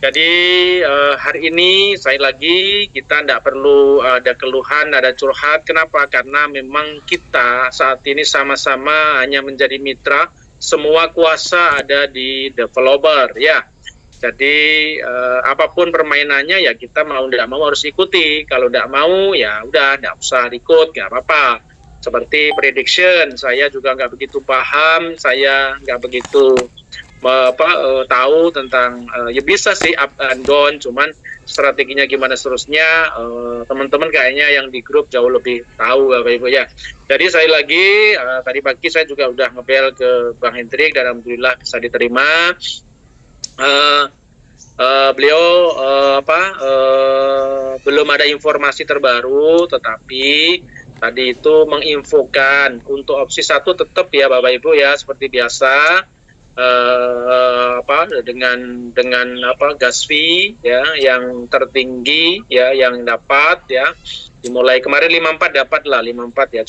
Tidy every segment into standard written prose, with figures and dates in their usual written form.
Jadi hari ini saya lagi kita tidak perlu ada keluhan, ada curhat. Kenapa? Karena memang kita saat ini sama-sama hanya menjadi mitra. Semua kuasa ada di developer, ya. Jadi apapun permainannya ya kita mau tidak mau harus ikuti. Kalau tidak mau ya udah tidak usah ikut, nggak apa-apa. Seperti prediction, saya juga nggak begitu paham, saya nggak begitu tahu tentang ya bisa sih up and down, cuman strateginya gimana seterusnya teman-teman kayaknya yang di grup jauh lebih tahu Bapak Ibu ya. Jadi saya lagi tadi pagi saya juga udah ngebel ke Bang Hendrik dan alhamdulillah bisa diterima. Beliau belum ada informasi terbaru, tetapi tadi itu menginfokan untuk opsi 1 tetap ya Bapak Ibu ya seperti biasa. Dengan gas fee ya yang tertinggi ya yang dapat ya dimulai kemarin 54 dapatlah 54 ya,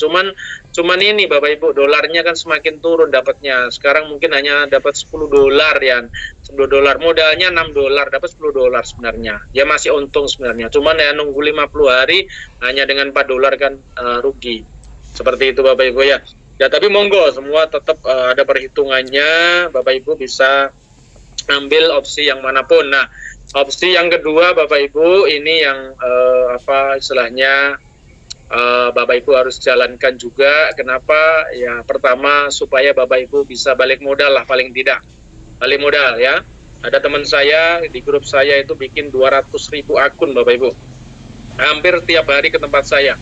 cuman ini Bapak Ibu dolarnya kan semakin turun dapatnya, sekarang mungkin hanya dapat $10 ya, $10 modalnya $6 dapat $10 sebenarnya ya, masih untung sebenarnya, cuman ya nunggu 50 hari hanya dengan $4 kan rugi seperti itu Bapak Ibu ya. Ya tapi monggo semua tetap ada perhitungannya, Bapak Ibu bisa ambil opsi yang manapun. Nah opsi yang kedua Bapak Ibu ini yang istilahnya Bapak Ibu harus jalankan juga. Kenapa? Ya pertama supaya Bapak Ibu bisa balik modal lah, paling tidak balik modal ya. Ada teman saya di grup saya itu bikin 200.000 akun Bapak Ibu, hampir tiap hari ke tempat saya.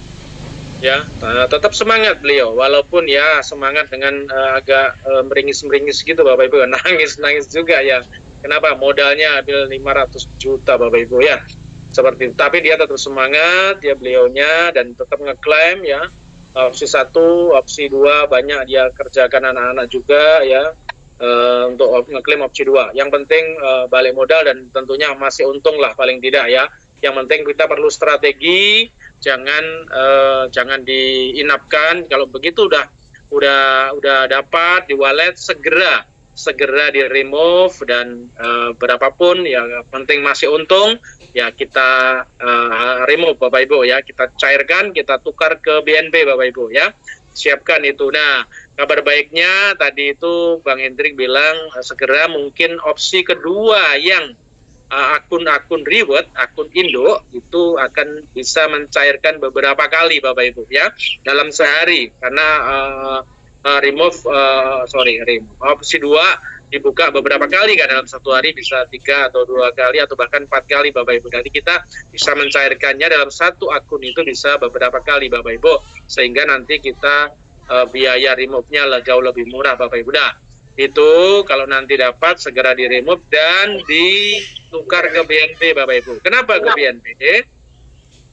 Ya, tetap semangat beliau, walaupun ya semangat dengan agak meringis-meringis gitu Bapak Ibu, nangis-nangis juga ya. Kenapa? Modalnya ambil 500 juta Bapak Ibu ya, seperti itu. Tapi dia tetap semangat, dia beliaunya dan tetap ngeklaim ya. Opsi 1, opsi 2 banyak dia kerjakan anak-anak juga ya, untuk ngeklaim opsi 2. Yang penting balik modal dan tentunya masih untung lah paling tidak ya. Yang penting kita perlu strategi. Jangan diinapkan. Kalau begitu udah dapat di wallet segera di remove dan berapapun ya penting masih untung ya kita remove Bapak Ibu ya, kita cairkan, kita tukar ke BNB Bapak Ibu ya, siapkan itu. Nah kabar baiknya tadi itu Bang Hendrik bilang segera mungkin opsi kedua yang akun-akun reward, akun Indo itu akan bisa mencairkan beberapa kali Bapak Ibu ya dalam sehari, karena opsi 2 dibuka beberapa kali kan dalam satu hari, bisa 3 atau 2 kali atau bahkan 4 kali Bapak Ibu. Jadi kita bisa mencairkannya dalam satu akun itu bisa beberapa kali Bapak Ibu, sehingga nanti kita biaya remove-nya jauh lebih murah Bapak Ibu. Nah itu kalau nanti dapat segera di remove dan ditukar ke BNB Bapak Ibu. Kenapa ke BNB?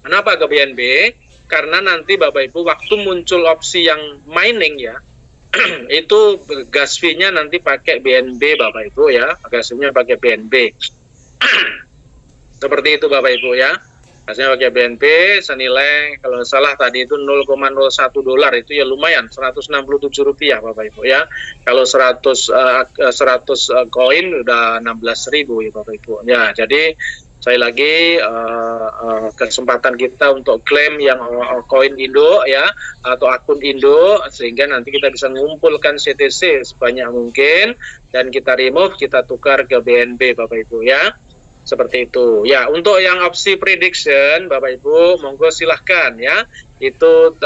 Kenapa ke BNB? Karena nanti Bapak Ibu waktu muncul opsi yang mining ya, itu gas fee-nya nanti pakai BNB Bapak Ibu ya, gas fee-nya pakai BNB. Seperti itu Bapak Ibu ya. Gasnya pakai BNB senilai kalau salah tadi itu $0,01 itu ya lumayan, Rp167 Bapak Ibu ya. Kalau 100 koin udah 16.000 ya Bapak Ibu. Ya, jadi saya lagi kesempatan kita untuk klaim yang koin Indo ya atau akun Indo, sehingga nanti kita bisa mengumpulkan CTC sebanyak mungkin dan kita remove, kita tukar ke BNB Bapak Ibu ya. Seperti itu ya. Untuk yang opsi prediction Bapak Ibu monggo silahkan ya, itu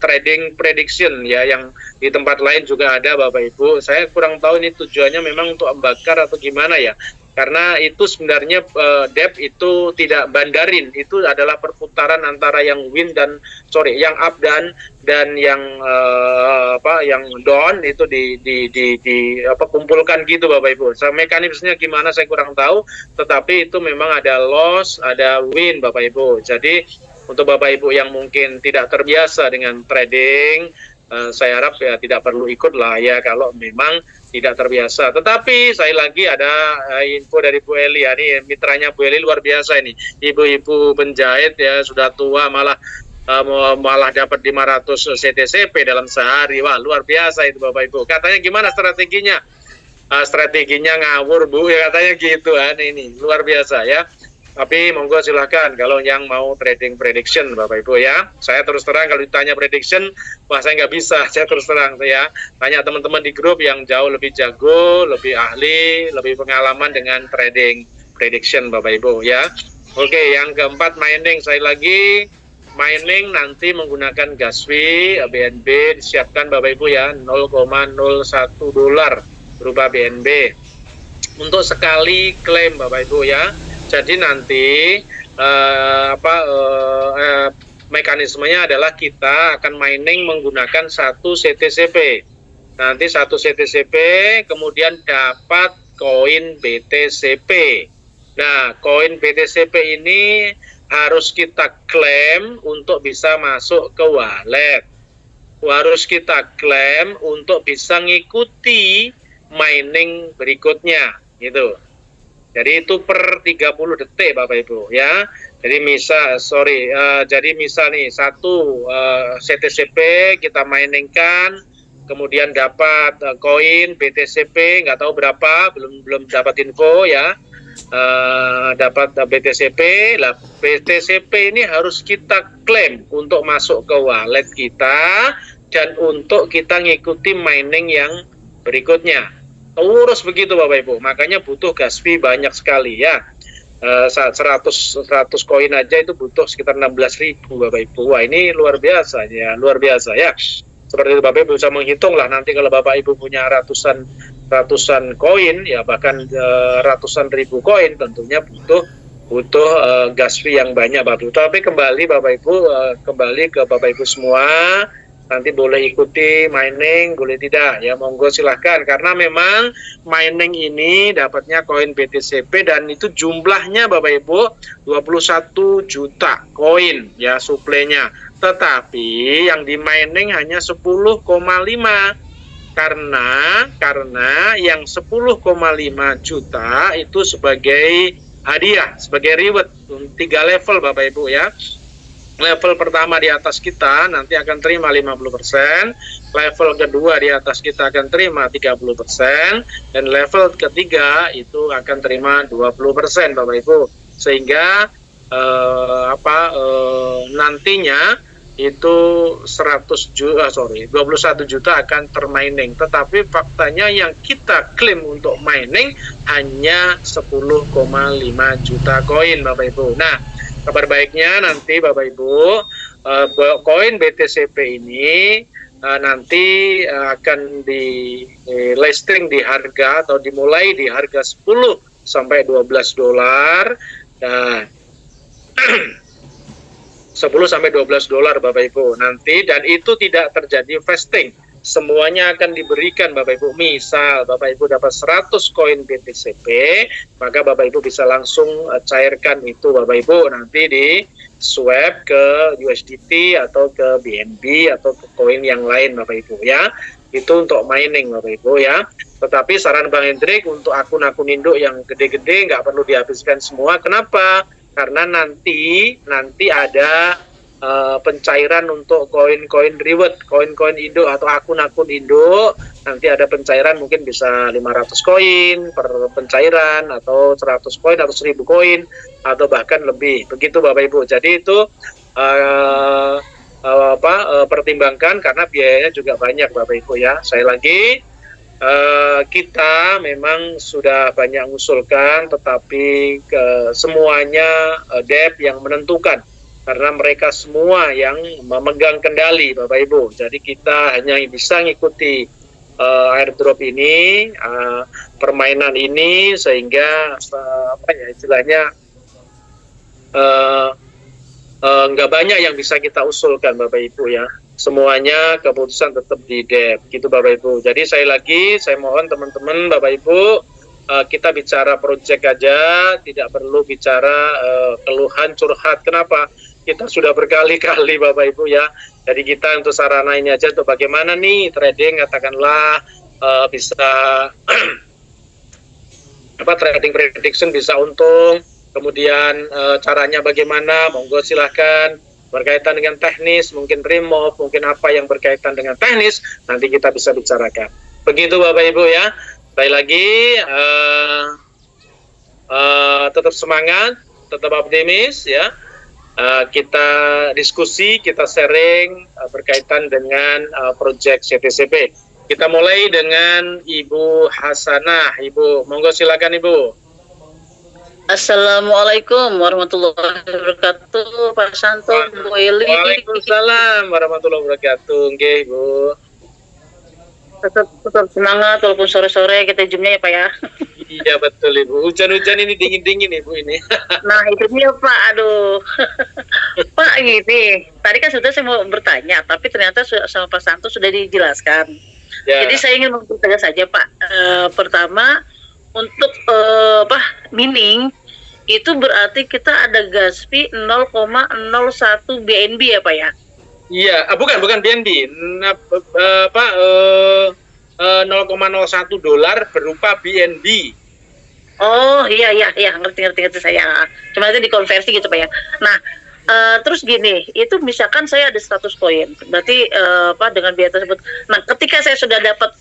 trading prediction ya, yang di tempat lain juga ada Bapak Ibu. Saya kurang tahu ini tujuannya memang untuk membakar atau gimana ya, karena itu sebenarnya DEP itu tidak bandarin, itu adalah perputaran antara yang yang up dan yang yang down itu kumpulkan gitu Bapak Ibu. Mekanismenya gimana saya kurang tahu, tetapi itu memang ada loss, ada win Bapak Ibu. Jadi untuk Bapak Ibu yang mungkin tidak terbiasa dengan trading, saya harap ya tidak perlu ikut lah ya kalau memang tidak terbiasa. Tetapi saya lagi ada info dari Bu Eli ya, ini mitranya Bu Eli luar biasa ini, ibu-ibu penjahit ya, sudah tua malah dapat 500 CTCP dalam sehari. Wah luar biasa itu Bapak Ibu. Katanya gimana strateginya? strateginya ngawur Bu ya, katanya gitu kan. Ini luar biasa ya. Tapi monggo silahkan kalau yang mau trading prediction Bapak Ibu ya. Saya terus terang kalau ditanya prediction, wah saya nggak bisa. Saya terus terang ya. Tanya teman-teman di grup yang jauh lebih jago, lebih ahli, lebih pengalaman dengan trading prediction Bapak Ibu ya. Oke, yang keempat mining. Saya lagi mining nanti menggunakan Gaswi BNB disiapkan Bapak Ibu ya, 0,01 dolar berupa BNB untuk sekali klaim Bapak Ibu ya. Jadi nanti mekanismenya adalah kita akan mining menggunakan satu CTCP. Nanti satu CTCP kemudian dapat koin BTCP. Nah, koin BTCP ini harus kita klaim untuk bisa masuk ke wallet. Harus kita klaim untuk bisa ngikuti mining berikutnya gitu. Jadi itu per 30 detik Bapak Ibu ya. Jadi jadi misal nih satu CTCP kita miningkan, kemudian dapat koin BTCP nggak tahu berapa, belum dapat info ya. Dapat BTCP. Lah BTCP ini harus kita klaim untuk masuk ke wallet kita dan untuk kita ngikuti mining yang berikutnya. Urus begitu Bapak Ibu, makanya butuh gas fee banyak sekali ya. 100 koin aja itu butuh sekitar 16.000 Bapak Ibu. Wah ini luar biasa ya, luar biasa ya. Seperti itu Bapak Ibu bisa menghitung lah nanti kalau Bapak Ibu punya ratusan koin ya, bahkan ratusan ribu koin, tentunya butuh gas fee yang banyak Bapak Ibu. Tapi kembali Bapak Ibu, kembali ke Bapak Ibu semua, nanti boleh ikuti mining, boleh tidak ya, monggo silahkan. Karena memang mining ini dapatnya koin BTCP dan itu jumlahnya Bapak Ibu 21 juta koin ya suplainya. Tetapi yang di mining hanya 10,5 karena yang 10,5 juta itu sebagai hadiah, sebagai reward 3 level Bapak Ibu ya. Level pertama di atas kita nanti akan terima 50%, level kedua di atas kita akan terima 30%, dan level ketiga itu akan terima 20% Bapak Ibu. Sehingga nantinya itu 21 juta akan termining. Tetapi faktanya yang kita klaim untuk mining hanya 10,5 juta koin Bapak Ibu. Nah, kabar baiknya nanti Bapak Ibu, koin BTCP ini nanti akan di listing di harga atau dimulai di harga 10 sampai 12 dolar. Nah, 10 sampai 12 dolar Bapak Ibu nanti, dan itu tidak terjadi vesting. Semuanya akan diberikan Bapak Ibu. Misal Bapak Ibu dapat 100 koin BTCP, maka Bapak Ibu bisa langsung cairkan itu Bapak Ibu nanti di swap ke USDT atau ke BNB atau ke koin yang lain Bapak Ibu ya. Itu untuk mining Bapak Ibu ya. Tetapi saran Bang Hendrik untuk akun-akun induk yang gede-gede nggak perlu dihabiskan semua. Kenapa? Karena nanti ada pencairan untuk koin-koin reward, koin-koin induk atau akun-akun induk. Nanti ada pencairan mungkin bisa 500 koin per pencairan, atau 100 koin atau 1000 koin, atau bahkan lebih. Begitu Bapak Ibu. Jadi itu pertimbangkan karena biayanya juga banyak Bapak Ibu ya. Saya lagi kita memang sudah banyak mengusulkan, tetapi semuanya DEP yang menentukan. Karena mereka semua yang memegang kendali Bapak Ibu. Jadi kita hanya bisa ngikuti airdrop ini, permainan ini, sehingga istilahnya nggak banyak yang bisa kita usulkan Bapak Ibu ya. Semuanya keputusan tetap di DEP gitu Bapak Ibu. Jadi saya mohon teman-teman Bapak Ibu, kita bicara project aja, tidak perlu bicara keluhan curhat. Kenapa? Kita sudah berkali-kali Bapak Ibu ya. Jadi kita untuk sarana ini aja, untuk bagaimana nih trading, katakanlah bisa trading prediction bisa untung, kemudian caranya bagaimana, monggo silahkan. Berkaitan dengan teknis, mungkin remove, mungkin apa yang berkaitan dengan teknis, nanti kita bisa bicarakan. Begitu Bapak Ibu ya. Sekali lagi, tetap semangat, tetap optimis ya. Kita diskusi, kita sharing berkaitan dengan proyek CTCP. Kita mulai dengan Ibu Hasanah. Ibu, monggo silakan Ibu. Assalamualaikum warahmatullahi wabarakatuh, Pak Santo, Bu Eli. Waalaikumsalam warahmatullahi wabarakatuh, nggih Bu. Tetap semangat walaupun sore-sore kita zoomnya ya Pak ya. Iya betul Ibu. Hujan-hujan ini dingin-dingin Ibu ini. Nah itu dia Pak, aduh. Pak gini, tadi kan sudah saya mau bertanya, tapi ternyata sama Pak Santo sudah dijelaskan. Ya. Jadi saya ingin bertanya saja Pak. Pertama untuk mining itu berarti kita ada gas fee 0,01 BNB ya Pak ya? Iya, bukan BNB. 0,01 dolar berupa BNB. Oh iya ngerti saya. Cuma itu dikonversi gitu Pak ya. Nah terus gini, itu misalkan saya ada 100 koin, berarti dengan biaya tersebut. Nah ketika saya sudah dapat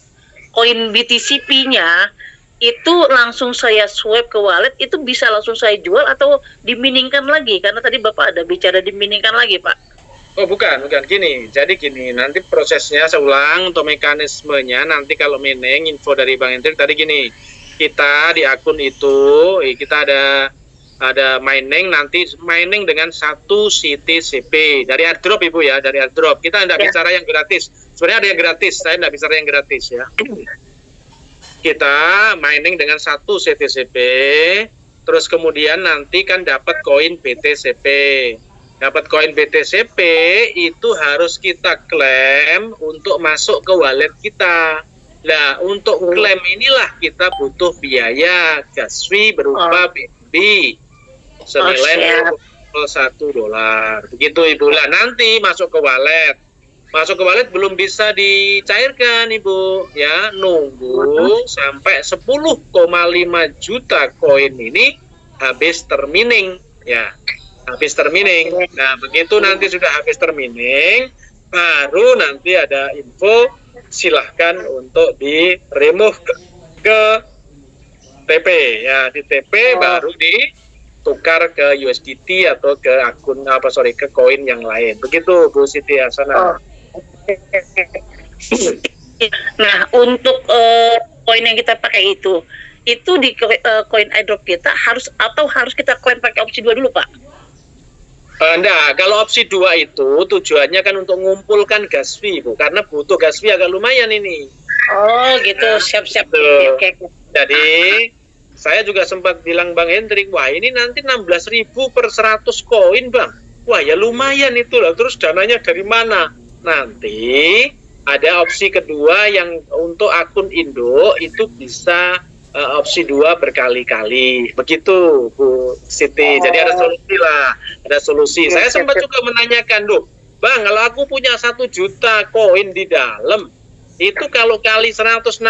koin BTCP-nya, itu langsung saya swipe ke wallet, itu bisa langsung saya jual atau diminingkan lagi? Karena tadi Bapak ada bicara diminingkan lagi Pak. Oh bukan gini. Jadi gini, nanti prosesnya saya ulang untuk mekanismenya. Nanti kalau mining info dari Bang Hendrik tadi gini, kita di akun itu kita ada mining, nanti mining dengan 1 CTCP dari airdrop Ibu ya, dari airdrop. Kita tidak bicara yang gratis. Sebenarnya ada yang gratis, saya tidak bicara yang gratis ya. Kita mining dengan 1 CTCP, terus kemudian nanti kan dapat koin BTCP. Dapat koin BTCP itu harus kita klaim untuk masuk ke wallet kita. Nah, untuk klaim inilah kita butuh biaya gas fee berupa BNB senilai 0,1 dolar. Begitu Ibu. Lah nanti masuk ke wallet. Masuk ke wallet belum bisa dicairkan Ibu ya, nunggu sampai 10,5 juta koin ini habis termining ya. Habis termining. Nah, begitu nanti sudah habis termining, baru nanti ada info silahkan untuk di remove ke TP ya, di TP baru ditukar ke USDT atau ke akun ke koin yang lain. Begitu Bu Siti Hasanah. Nah, untuk koin yang kita pakai itu di koin airdrop kita harus kita klaim pakai opsi 2 dulu, Pak? Enggak, kalau opsi 2 itu tujuannya kan untuk mengumpulkan gas fee, Bu, karena butuh gas fee agak lumayan ini. Oh, gitu. Siap-siap. Oke. Jadi, saya juga sempat bilang Bang Hendrik, wah ini nanti 16.000 per 100 koin, Bang. Wah, ya lumayan itu lah. Terus dananya dari mana? Nanti ada opsi kedua yang untuk akun Indo itu bisa opsi 2 berkali-kali. Begitu Bu Siti. Jadi ada solusi lah. Ada solusi. Saya sempat juga menanyakan, Bang, kalau aku punya 1 juta koin di dalam, itu kalau kali 167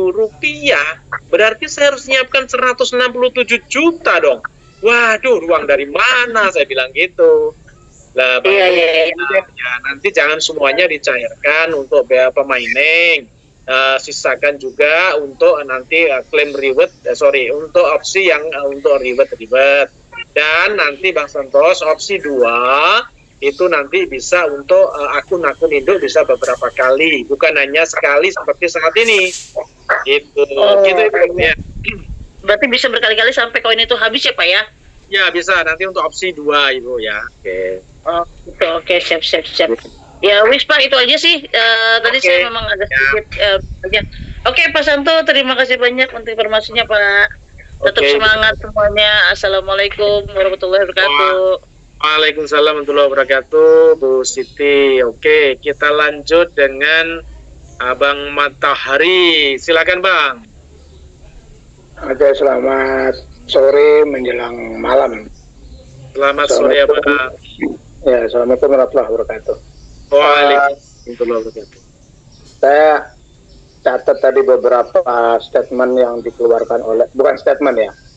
rupiah, berarti saya harus nyiapkan 167 juta dong. Waduh, uang dari mana? Saya bilang gitu. Lah, ya, nanti jangan semuanya dicairkan untuk biaya mining. Sisakan juga untuk nanti klaim reward, untuk opsi yang untuk reward. Dan nanti Bang Santos, opsi 2 itu nanti bisa untuk akun-akun Indo bisa beberapa kali, bukan hanya sekali seperti saat ini. Gitu ya. Berarti bisa berkali-kali sampai koin itu habis ya Pak ya? Ya bisa, nanti untuk opsi 2 Ibu ya. Oke. Oke, siap. Ya wis Pak, itu aja sih. Tadi saya memang agak sedikit aja. Oke Pak Santo, terima kasih banyak untuk informasinya Pak. Tetap semangat semuanya. Assalamualaikum warahmatullahi wabarakatuh. Waalaikumsalam warahmatullahi wabarakatuh, Bu Siti. Oke, kita lanjut dengan Abang Matahari. Silakan Bang. Oke, selamat sore menjelang malam. Selamat sore Bang. Ya, assalamualaikum warahmatullahi wabarakatuh. Waalaikumsalam warahmatullahi wabarakatuh. Saya catat tadi beberapa statement yang dikeluarkan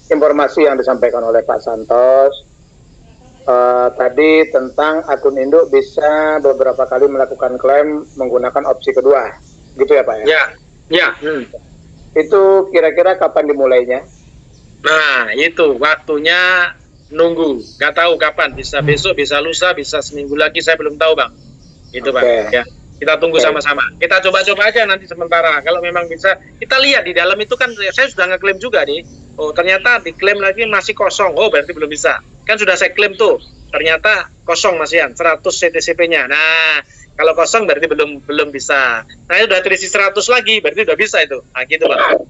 informasi yang disampaikan oleh Pak Santos. Tadi tentang akun induk bisa beberapa kali melakukan klaim menggunakan opsi kedua, gitu ya Pak ya? Ya. Itu kira-kira kapan dimulainya? Nah, itu waktunya nunggu. Nggak tahu kapan. Bisa besok, bisa lusa, bisa seminggu lagi. Saya belum tahu, Bang. Itu, Bang. Oke. Ya. Kita tunggu Oke. sama-sama. Kita coba-coba aja nanti sementara. Kalau memang bisa, kita lihat di dalam itu kan saya sudah ngeklaim juga nih. Oh, ternyata diklaim lagi masih kosong. Oh, berarti belum bisa. Kan sudah saya klaim tuh. Ternyata kosong masihan, 100 CTCP-nya. Nah, kalau kosong berarti belum bisa. Nah, itu udah terisi 100 lagi, berarti udah bisa itu. Nah, gitu, Bang.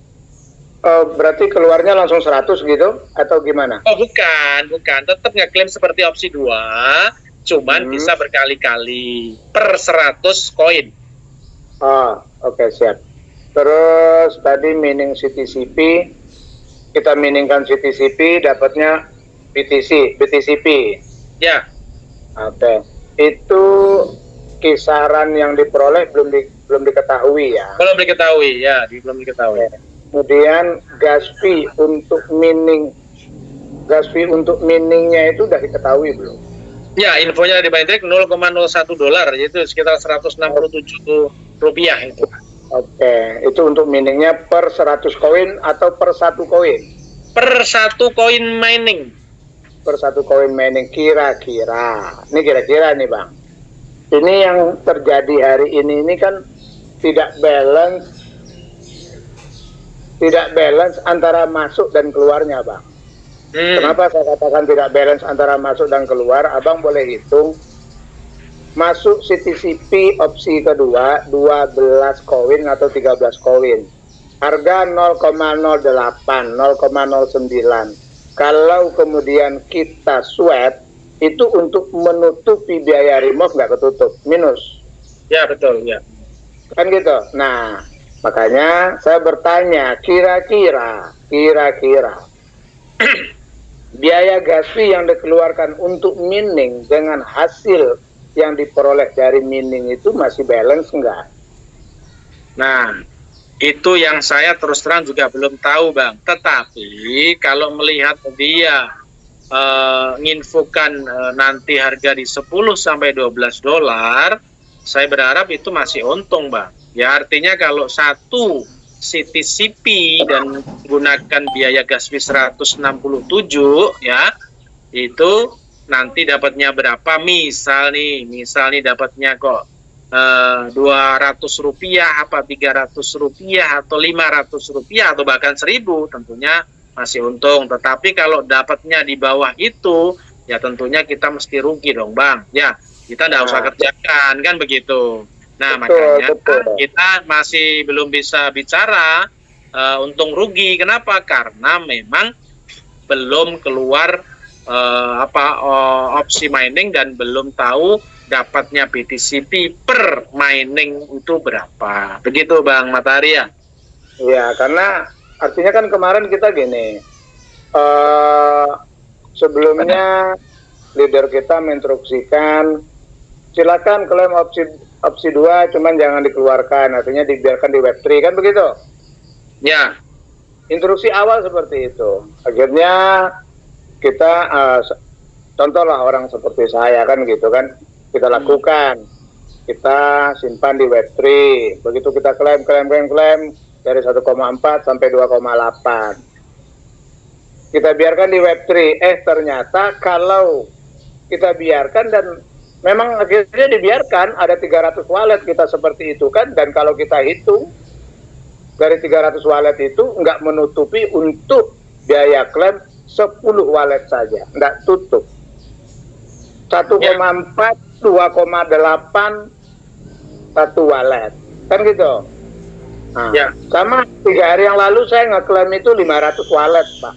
Berarti keluarnya langsung 100 gitu atau gimana? Oh, bukan. Tetap ngeklaim seperti opsi 2, cuman Hmm. bisa berkali-kali per 100 koin. Oh, oke, siap. Terus tadi mining CTCP, kita miningkan CTCP, dapatnya BTCP. Ya, Oke. Itu kisaran yang diperoleh belum diketahui ya. belum diketahui, ya, belum diketahui. Kemudian gas fee untuk miningnya itu udah diketahui belum? Ya, infonya di Binance 0,01 dolar, yaitu sekitar 167 rupiah itu. Oke, itu untuk miningnya per 100 koin atau per satu koin? Per satu koin mining. Per satu koin mining kira-kira. Ini kira-kira nih Bang. Ini yang terjadi hari ini kan tidak balance antara masuk dan keluarnya Bang. Kenapa saya katakan tidak balance antara masuk dan keluar? Abang boleh hitung. Masuk CTCP opsi kedua 12 koin atau 13 koin. Harga 0,08, 0,09. Kalau kemudian kita swap, itu untuk menutupi biaya remove nggak ketutup, minus. Ya, betul, ya. Kan gitu. Nah, makanya saya bertanya, kira-kira biaya gas fee yang dikeluarkan untuk mining dengan hasil yang diperoleh dari mining itu masih balance enggak? Nah, itu yang saya terus terang juga belum tahu, Bang. Tetapi kalau melihat dia nginfokan nanti harga di 10 sampai 12 dolar, saya berharap itu masih untung, Bang. Ya, artinya kalau satu CTCP dan menggunakan biaya gas fee 167 ya, itu nanti dapatnya berapa? Misal nih dapatnya kok 200 rupiah, apa 300 rupiah, atau 500 rupiah, atau bahkan 1000, tentunya masih untung. Tetapi kalau dapatnya di bawah itu, ya tentunya kita mesti rugi dong, Bang. Ya, kita nggak usah kerjakan, kan begitu. Nah, makanya kita masih belum bisa bicara untung rugi. Kenapa? Karena memang belum keluar opsi mining dan belum tahu dapatnya BTCP per mining itu berapa. Begitu, Bang Matahari ya? Ya, karena artinya kan kemarin kita gini, sebelumnya leader kita menginstruksikan silakan klaim opsi 2, cuman jangan dikeluarkan, artinya dibiarkan di Web3, kan begitu? Ya. Instruksi awal seperti itu. Akhirnya kita contohlah orang seperti saya kan gitu kan, kita lakukan, kita simpan di Web3, begitu kita klaim dari 1,4 sampai 2,8, kita biarkan di Web3. Ternyata kalau kita biarkan dan memang akhirnya dibiarkan, ada 300 wallet kita seperti itu kan, dan kalau kita hitung dari 300 wallet itu nggak menutupi untuk biaya klaim 10 wallet saja, nggak tutup. 1,4, 2,8 satu wallet, kan gitu. Nah, Ya. sama 3 hari yang lalu saya ngeklaim itu 500 wallet, Pak.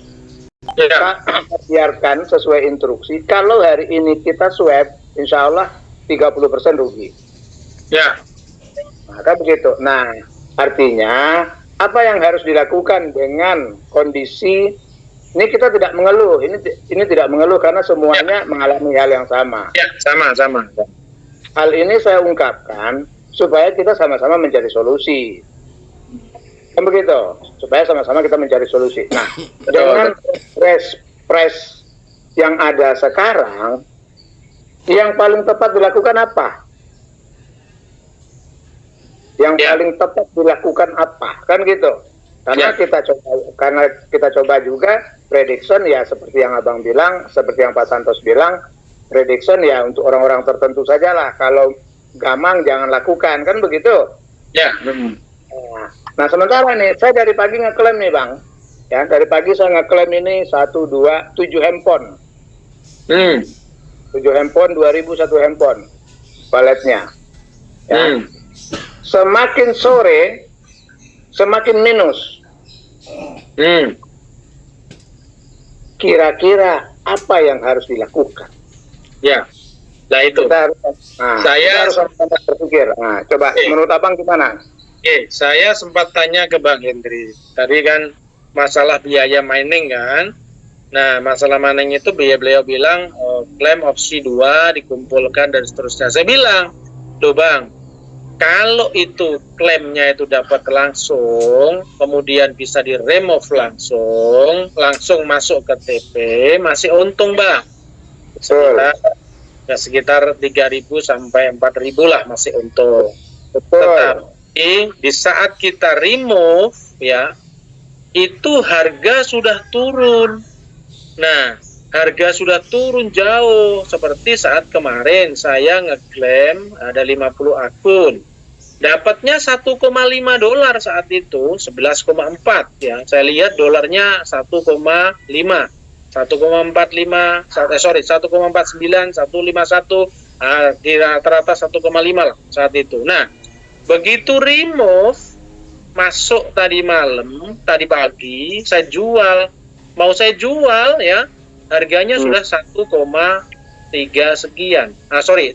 Ya. Kita biarkan sesuai instruksi. Kalau hari ini kita swap, insya Allah 30% rugi. Ya. Maka begitu. Nah, artinya apa yang harus dilakukan dengan kondisi ini? Kita tidak mengeluh. Ini tidak mengeluh karena semuanya mengalami hal yang sama. Ya, sama. Hal ini saya ungkapkan supaya kita sama-sama mencari solusi. Kan begitu, supaya sama-sama kita mencari solusi. Nah, dengan press yang ada sekarang, yang paling tepat dilakukan apa? Yang paling tepat dilakukan apa? Kan gitu. Karena kita coba juga prediction ya seperti yang Abang bilang, seperti yang Pak Santos bilang, prediction ya untuk orang-orang tertentu sajalah. Kalau gamang jangan lakukan, kan begitu? Ya. Nah sementara nih, saya dari pagi ngeklaim nih Bang. Ya, dari pagi saya ngeklaim ini 1, 2, 7 handphone. 7 handphone, 2.000 satu handphone. Waletnya. Ya. Semakin sore, semakin minus. Kira-kira apa yang harus dilakukan? Ya, nah itu. Saya harus berpikir. Nah, coba menurut Abang gimana? Saya sempat tanya ke Bang Hendri. Tadi kan masalah biaya mining kan. Nah, masalah mining itu beliau bilang klaim opsi 2 dikumpulkan dan seterusnya. Saya bilang, loh Bang, kalau itu klaimnya itu dapat langsung, kemudian bisa di-remove langsung masuk ke TP, masih untung Bang. Sekitar 3.000 sampai 4.000 lah masih untung. Tetapi di saat kita remove ya, itu harga sudah turun. Nah, harga sudah turun jauh, seperti saat kemarin saya ngeklaim ada 50 akun. Dapatnya $1,5 saat itu, 11,4 ya. Saya lihat dolarnya 1,5, 1,49, 1,51, di rata-rata 1,5 lah saat itu. Nah, begitu remove, masuk tadi malam, tadi pagi, saya jual. Mau saya jual ya, harganya sudah 1,3 sekian.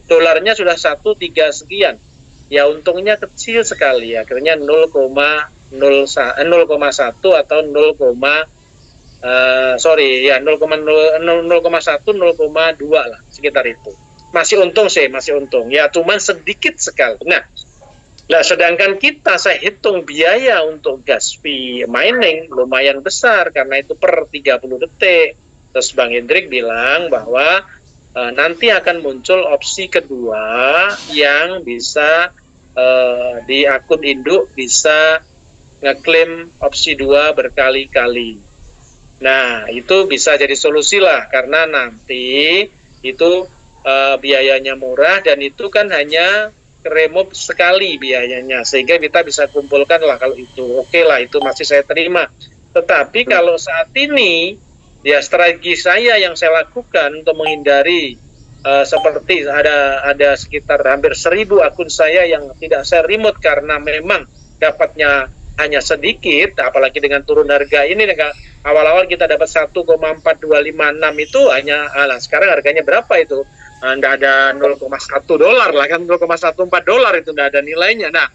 Dolarnya sudah 1,3 sekian. Ya untungnya kecil sekali, akhirnya 0,1 atau 0,2 lah, sekitar itu. Masih untung sih, masih untung. Ya cuman sedikit sekali. Nah, sedangkan saya hitung biaya untuk gas fee mining lumayan besar karena itu per 30 detik. Terus Bang Hendrik bilang bahwa nanti akan muncul opsi kedua yang bisa di akun induk bisa ngeklaim opsi 2 berkali-kali. Nah, itu bisa jadi solusi lah karena nanti itu biayanya murah dan itu kan hanya remove sekali biayanya, sehingga kita bisa kumpulkan lah kalau itu. Oke lah, itu masih saya terima. Tetapi kalau saat ini ya strategi saya yang saya lakukan untuk menghindari seperti ada sekitar hampir 1.000 akun saya yang tidak saya remote karena memang dapatnya hanya sedikit, apalagi dengan turun harga ini. Awal-awal kita dapat 1,4256 itu hanya, sekarang harganya berapa itu? Nggak ada $0,1 lah kan, $0,14 itu nggak ada nilainya. Nah,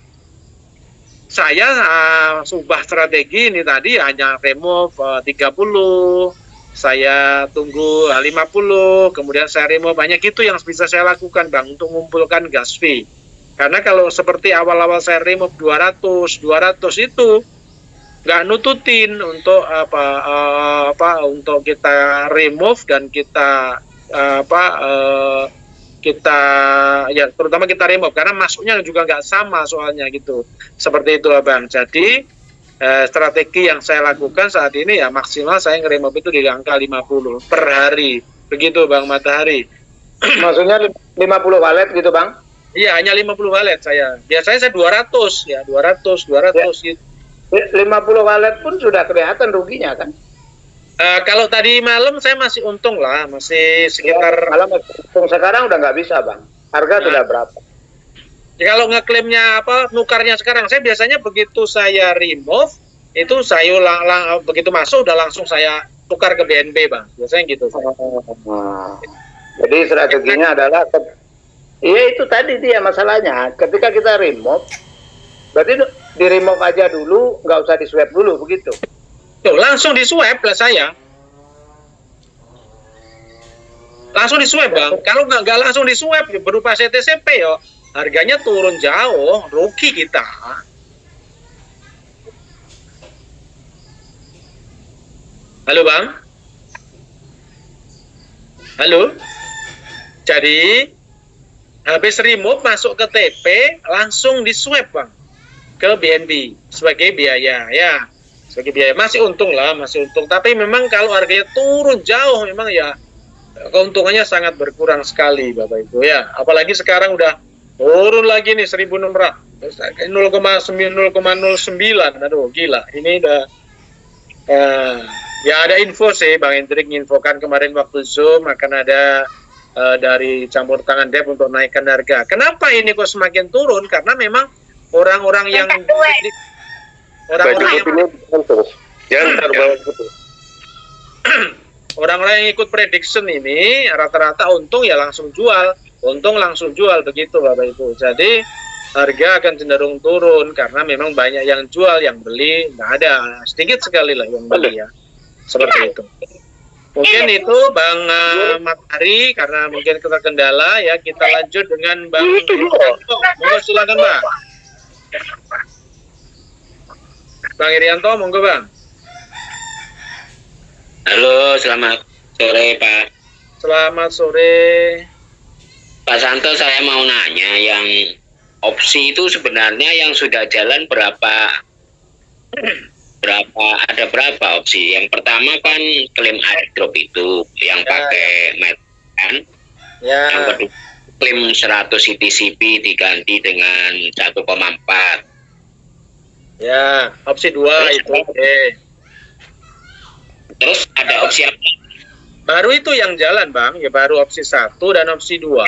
saya ubah strategi ini tadi hanya remove 30, saya tunggu 50, kemudian saya remove banyak. Itu yang bisa saya lakukan Bang untuk mengumpulkan gas fee. Karena kalau seperti awal-awal saya remove 200 itu nggak nututin untuk untuk kita remove dan kita terutama kita remove karena masuknya juga nggak sama soalnya gitu. Seperti itu Bang. Jadi strategi yang saya lakukan saat ini ya maksimal saya nge-remove itu di angka 50 per hari. Begitu Bang Matahari. Maksudnya 50 wallet gitu Bang? Iya, hanya 50 wallet saya. Biasanya saya 200 ya, 200 ya. gitu. 50 wallet pun sudah kelihatan ruginya kan? Kalau tadi malam saya masih untung lah, masih sekitar. Malam untung, sekarang udah nggak bisa Bang. Harga sudah berapa? Ya, kalau ngeklaimnya nukarnya sekarang saya biasanya begitu saya remove itu saya begitu masuk udah langsung saya tukar ke BNB Bang. Biasanya gitu. Jadi strateginya adalah itu tadi dia masalahnya. Ketika kita remove, berarti di remove aja dulu, nggak usah di swap dulu begitu. Tuh, langsung di swap lah saya. Langsung di swap Bang. Kalau nggak langsung di swap berupa CTCP harganya turun jauh, rugi kita. Halo Bang. Halo. Jadi habis remove masuk ke TP langsung di swap Bang ke BNB sebagai biaya ya. segi biaya masih untung lah, masih untung. Tapi memang kalau harganya turun jauh, memang ya keuntungannya sangat berkurang sekali, Bapak Ibu ya. Apalagi sekarang udah turun lagi nih 1.600, 0,09, aduh gila. Ini udah ya ada info sih, Bang Hendrik nginfokan kemarin waktu Zoom akan ada dari campur tangan Dep untuk naikkan harga. Kenapa ini kok semakin turun? Karena memang orang-orang yang orang-orang yang ikut prediction ini rata-rata untung ya langsung jual, untung langsung jual begitu Bapak Ibu. Jadi harga akan cenderung turun karena memang banyak yang jual, yang beli nggak ada, sedikit sekali lah yang beli ya, seperti itu. Mungkin itu Bang Matahari, karena mungkin kita kendala ya, kita lanjut dengan Bang Irianto. Monggo silakan Bang. Bang Irianto, monggo Bang. Halo, selamat sore Pak. Selamat sore. Pak Santo, saya mau nanya, yang opsi itu sebenarnya yang sudah jalan ada berapa opsi? Yang pertama kan klaim airdrop itu yang pakai kan. Ya. Yang kedua klaim 100 CTCP diganti dengan 1,4. Ya, opsi 2 itu. Oke. Terus ada opsi apa? Baru itu yang jalan Bang, ya baru opsi 1 dan opsi 2.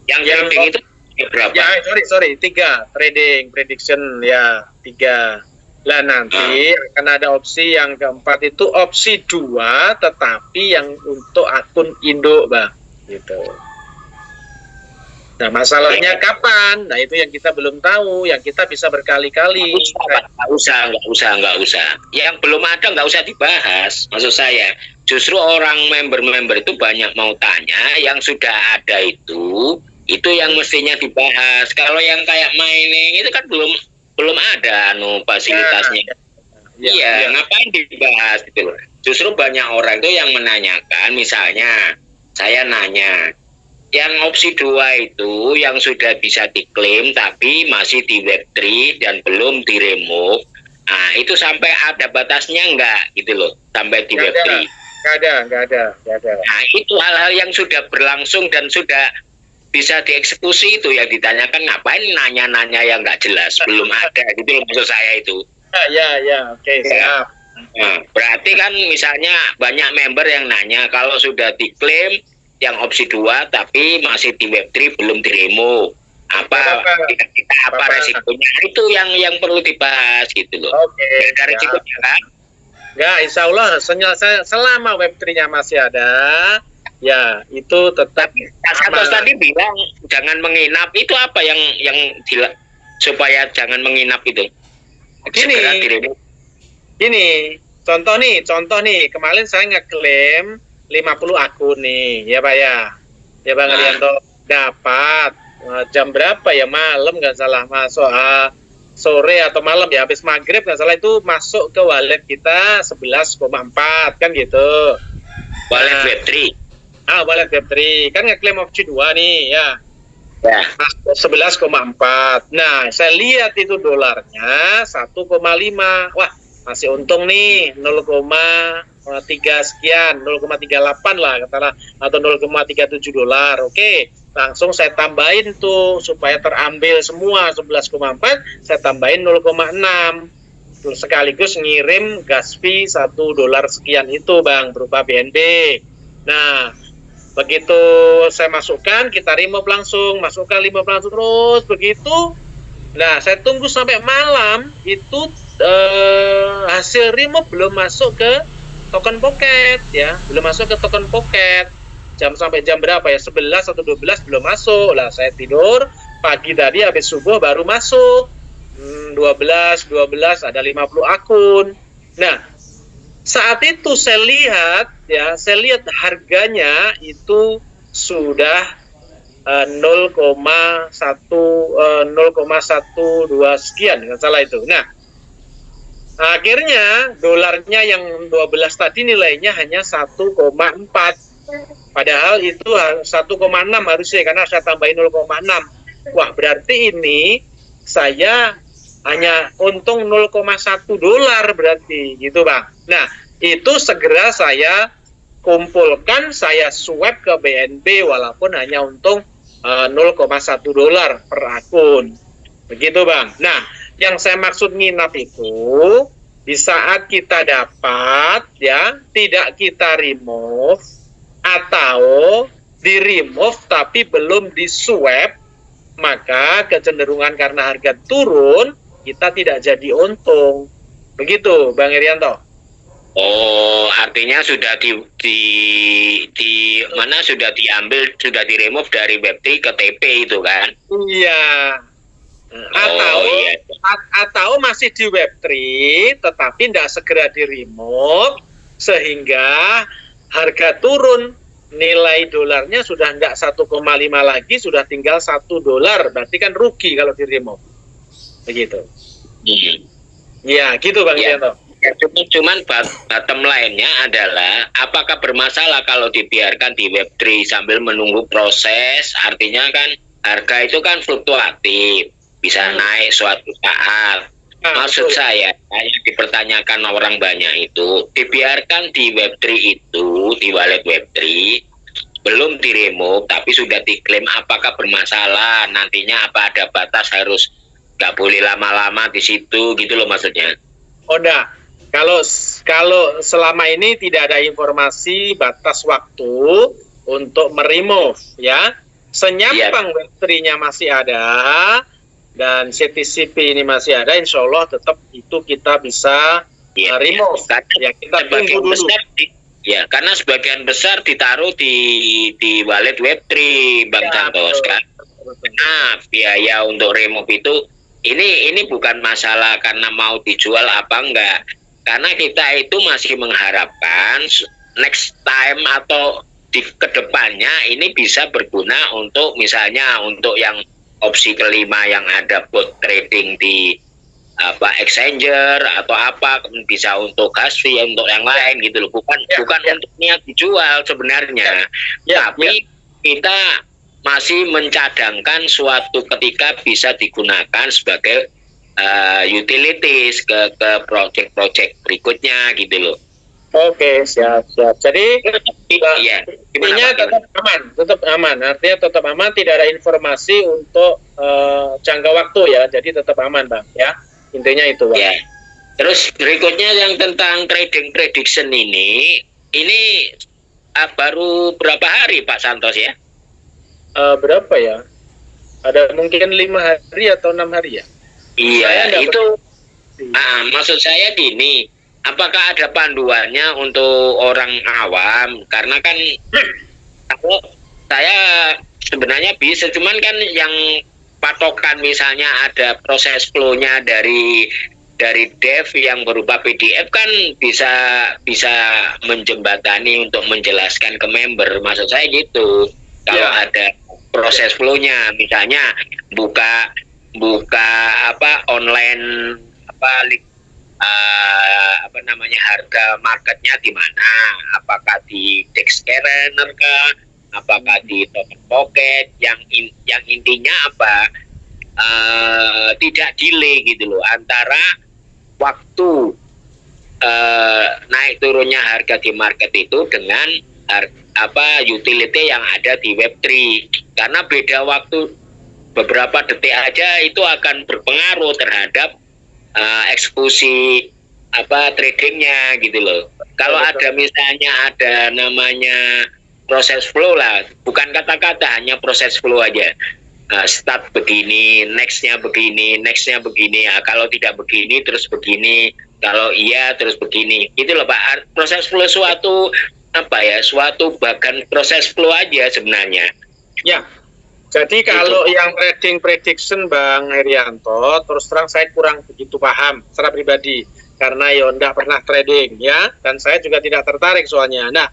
Yang trading itu berapa? Ya, sorry, 3 trading prediction ya 3. Lah nanti akan ada opsi yang keempat itu opsi 2 tetapi yang untuk akun Indo Bang, gitu. Nah masalahnya kapan? Nah itu yang kita belum tahu, yang kita bisa berkali-kali. Nggak usah. Yang belum ada nggak usah dibahas. Maksud saya, justru orang member-member itu banyak mau tanya, yang sudah ada itu yang mestinya dibahas. Kalau yang kayak mining itu kan belum ada fasilitasnya. Iya, ngapain dibahas gitu loh. Justru banyak orang itu yang menanyakan, misalnya saya nanya, yang opsi 2 itu yang sudah bisa diklaim tapi masih di Web3 dan belum diremove. Nah, itu sampai ada batasnya enggak gitu loh, sampai di Web3. Enggak ada. Nah, itu hal-hal yang sudah berlangsung dan sudah bisa dieksekusi itu yang ditanyakan, ngapain nanya-nanya yang enggak jelas, belum ada gitu loh maksud saya itu. Ya, oke, siap. Nah, berarti kan misalnya banyak member yang nanya, kalau sudah diklaim yang opsi 2 tapi masih di Web3 belum diremo, apa resikonya, itu yang perlu dibahas gitu loh. Oke. Ada resikonya kan? Enggak, insya Allah selama Web3-nya masih ada, ya itu tetap. Santos tadi bilang jangan menginap, itu apa yang supaya jangan menginap itu? Gini, contoh nih, kemarin saya ngeklaim 50 akun nih, ya Pak ya Bang Irianto, dapat jam berapa ya, malam nggak salah, masuk sore atau malam ya, habis maghrib nggak salah, itu masuk ke wallet kita 11,4 kan gitu. Wallet Web3. Wallet Web3 kan ngeklaim opsi 2 nih ya. 11,4. Nah, saya lihat itu dolarnya 1,5. Wah, masih untung nih, 0,3 sekian, 0,38 lah katakanlah, atau 0,37 dolar. Oke, langsung saya tambahin tuh supaya terambil semua 11,4, saya tambahin 0,6. Sekaligus ngirim gas fee 1 dolar sekian itu Bang, berupa BNB. Nah, begitu saya masukkan, kita remove langsung, terus begitu. Nah, saya tunggu sampai malam, itu hasil remove belum masuk ke token pocket ya, belum masuk ke token pocket. Sampai jam berapa ya, 11 atau 12 belum masuk. Lah saya tidur, pagi tadi habis subuh baru masuk. 12 ada 50 akun. Nah, saat itu saya lihat harganya itu sudah 0,12 sekian, nggak salah itu. Nah, akhirnya dolarnya yang 12 tadi nilainya hanya 1,4. Padahal itu 1,6 harusnya, karena saya tambahin 0,6. Wah, berarti ini saya hanya untung 0,1 dolar berarti gitu Bang. Nah, itu segera saya kumpulkan, saya swap ke BNB walaupun hanya untung 0,1 dolar per akun. Begitu Bang. Nah, yang saya maksud nginap itu di saat kita dapat ya, tidak kita remove atau di remove tapi belum di swap, maka kecenderungan karena harga turun kita tidak jadi untung. Begitu Bang Irianto. Oh, artinya sudah di mana sudah diambil, sudah di remove dari Web3 ke TP itu kan? Iya. Atau masih di Web3 tetapi tidak segera di remove sehingga harga turun, nilai dolarnya sudah tidak 1,5 lagi, sudah tinggal 1 dolar, berarti kan rugi kalau di remove. Begitu. Ya, gitu Bang Irianto. Cuman bottom line-nya adalah apakah bermasalah kalau dibiarkan di Web3 sambil menunggu proses? Artinya kan harga itu kan fluktuatif, bisa naik suatu saat. Maksud saya yang dipertanyakan orang banyak itu dibiarkan di Web3 itu, di wallet Web3 belum di remove tapi sudah diklaim, apakah bermasalah? Nantinya apa ada batas harus nggak boleh lama-lama di situ gitu loh maksudnya? Oh enggak, kalau selama ini tidak ada informasi batas waktu untuk meremove ya, senyampang Web3-nya masih ada dan CTCP ini masih ada, insya Allah tetap itu kita bisa remove. Ya, kita tunggu dulu. Ya, karena sebagian besar ditaruh di wallet Web3 Bang Santos kan. Nah, biaya untuk remove itu ini bukan masalah karena mau dijual apa enggak. Karena kita itu masih mengharapkan next time atau di kedepannya ini bisa berguna untuk misalnya untuk yang opsi kelima yang ada bot trading di exchanger atau apa, bisa untuk gas fee untuk yang lain gitu loh, bukan untuk niat dijual sebenarnya. Tapi kita masih mencadangkan suatu ketika bisa digunakan sebagai utilities ke project-project berikutnya gitu loh. Oke, siap. Jadi intinya tetap aman. Artinya tetap aman, tidak ada informasi untuk jangka waktu ya. Jadi tetap aman, Bang, ya. Intinya itu, Bang. Ya. Terus berikutnya yang tentang trading prediction ini baru berapa hari Pak Santos ya? Berapa ya? Ada mungkin 5 hari atau 6 hari ya? Iya, itu maksud saya gini, apakah ada panduannya untuk orang awam? Karena kan kalau saya sebenarnya bisa, cuman kan yang patokan misalnya ada proses flow-nya dari dev yang berupa PDF kan bisa menjembatani untuk menjelaskan ke member. Maksud saya gitu. Kalau ada proses flow-nya, misalnya buka online harga marketnya di mana, apakah di Dexscanner kah, apakah di Token Pocket, yang intinya tidak delay gitu loh antara waktu naik turunnya harga di market itu dengan utility yang ada di Web3, karena beda waktu beberapa detik aja itu akan berpengaruh terhadap eksekusi tradingnya gitu loh. Kalau ada misalnya ada namanya proses flow lah, bukan kata-kata, hanya proses flow aja. Start begini, nextnya begini, ya, kalau tidak begini terus begini, kalau iya terus begini, gitu loh Pak. Proses flow suatu bagian proses flow aja sebenarnya. Ya, jadi kalau yang trading prediction Bang Herianto, terus terang saya kurang begitu paham secara pribadi, karena ya enggak pernah trading ya, dan saya juga tidak tertarik soalnya. Nah,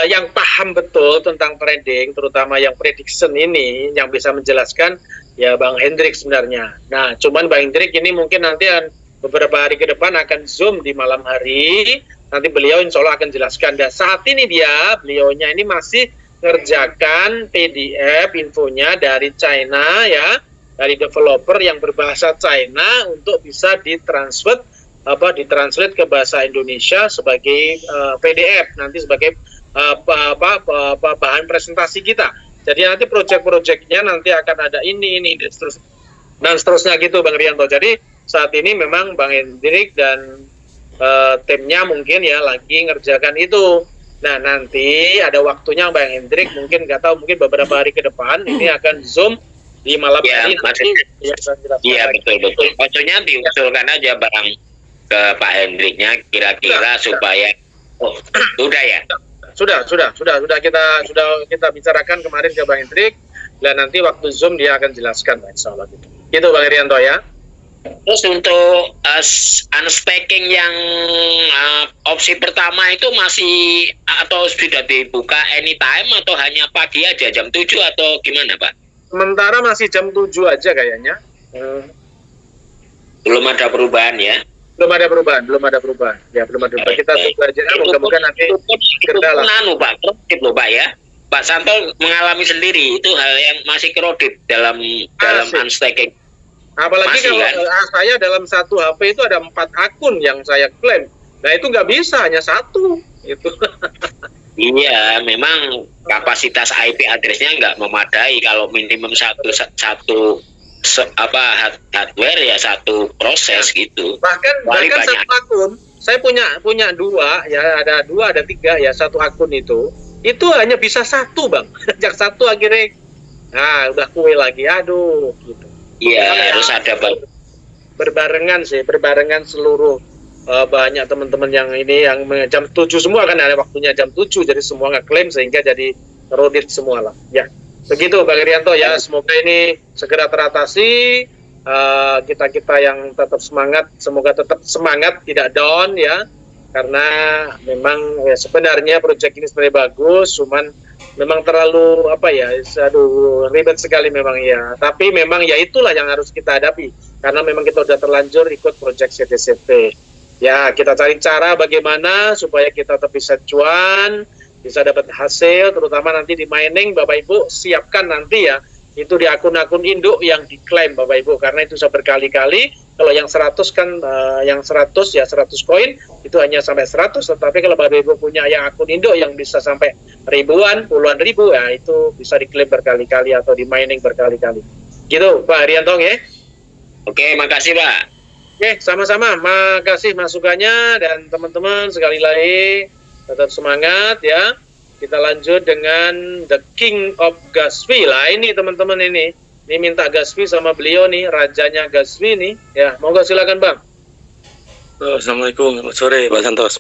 yang paham betul tentang trading, terutama yang prediction ini, yang bisa menjelaskan ya Bang Hendrik sebenarnya. Nah, cuman Bang Hendrik ini mungkin nanti beberapa hari ke depan akan zoom di malam hari, nanti beliau insya Allah akan jelaskan. Dan saat ini beliaunya ini masih ngerjakan PDF infonya dari China ya, dari developer yang berbahasa China untuk bisa ditranslate ke bahasa Indonesia sebagai PDF, nanti sebagai bahan presentasi kita. Jadi nanti proyek-proyeknya nanti akan ada ini dan seterusnya gitu Bang Rianto. Jadi saat ini memang Bang Hendrik dan timnya mungkin ya lagi ngerjakan itu. Nah nanti ada waktunya Bang Hendrik mungkin nggak tahu, mungkin beberapa hari ke depan ini akan Zoom di malam hari nanti. Iya betul. Maksudnya diusulkan aja Bang ke Pak Hendriknya kira-kira supaya sudah ya. Sudah kita bicarakan kemarin ke Bang Hendrik, dan nanti waktu Zoom dia akan jelaskan Insya Allah gitu. Gitu Bang Rianto ya. Terus untuk unstacking yang opsi pertama itu masih atau sudah dibuka anytime atau hanya pagi aja jam 7 atau gimana Pak? Sementara masih jam 7 aja kayaknya. Belum ada perubahan ya? Belum ada perubahan. Ya belum ada perubahan. Kita tunggu aja, moga-moga nanti kendala. Pak, kredit loh Pak ya. Pak Santo mengalami sendiri itu hal yang masih kredit dalam unstacking. Apalagi masih, kalau kan? saya dalam satu HP itu ada 4 akun yang saya klaim. Nah itu nggak bisa, hanya satu. Itu. Iya, memang kapasitas IP address-nya nggak memadai. Kalau minimum satu hardware ya satu proses gitu. Bahkan satu akun, saya punya 2 ya, ada 3 ya, satu akun itu hanya bisa 1 Bang. Sejak 1 akhirnya, nah udah kue lagi, aduh gitu. Iya, harus ada berbarengan seluruh banyak teman-teman yang ini yang jam 7 semua kan ada waktunya jam 7, jadi semua ngeklaim sehingga jadi rodit semua lah. Ya, begitu Bang Rianto ya, semoga ini segera teratasi. Kita yang tetap semangat, semoga tetap semangat, tidak down ya, karena memang ya, sebenarnya proyek ini sebenarnya bagus, cuman memang terlalu ribet sekali memang ya. Tapi memang ya itulah yang harus kita hadapi karena memang kita sudah terlanjur ikut proyek CTCP. Ya, kita cari cara bagaimana supaya kita tetap bisa cuan, bisa dapat hasil, terutama nanti di mining Bapak Ibu siapkan nanti ya, itu di akun-akun induk yang diklaim Bapak Ibu, karena itu saya berkali-kali. Kalau yang 100 kan yang 100 koin itu hanya sampai 100, tetapi kalau Bapak Ibu punya yang akun induk yang bisa sampai ribuan, puluhan ribu ya, itu bisa diklaim berkali-kali atau di mining berkali-kali. Gitu Pak Rianto ya. Oke, makasih Pak. Oke, sama-sama. Makasih masukannya, dan teman-teman sekali lagi tetap semangat ya. Kita lanjut dengan The King of Gasvi lah ini teman-teman ini. Ini minta Gasvi sama beliau nih, rajanya Gasvi nih. Ya, monggo silakan Bang. Assalamualaikum, selamat sore Pak Santos.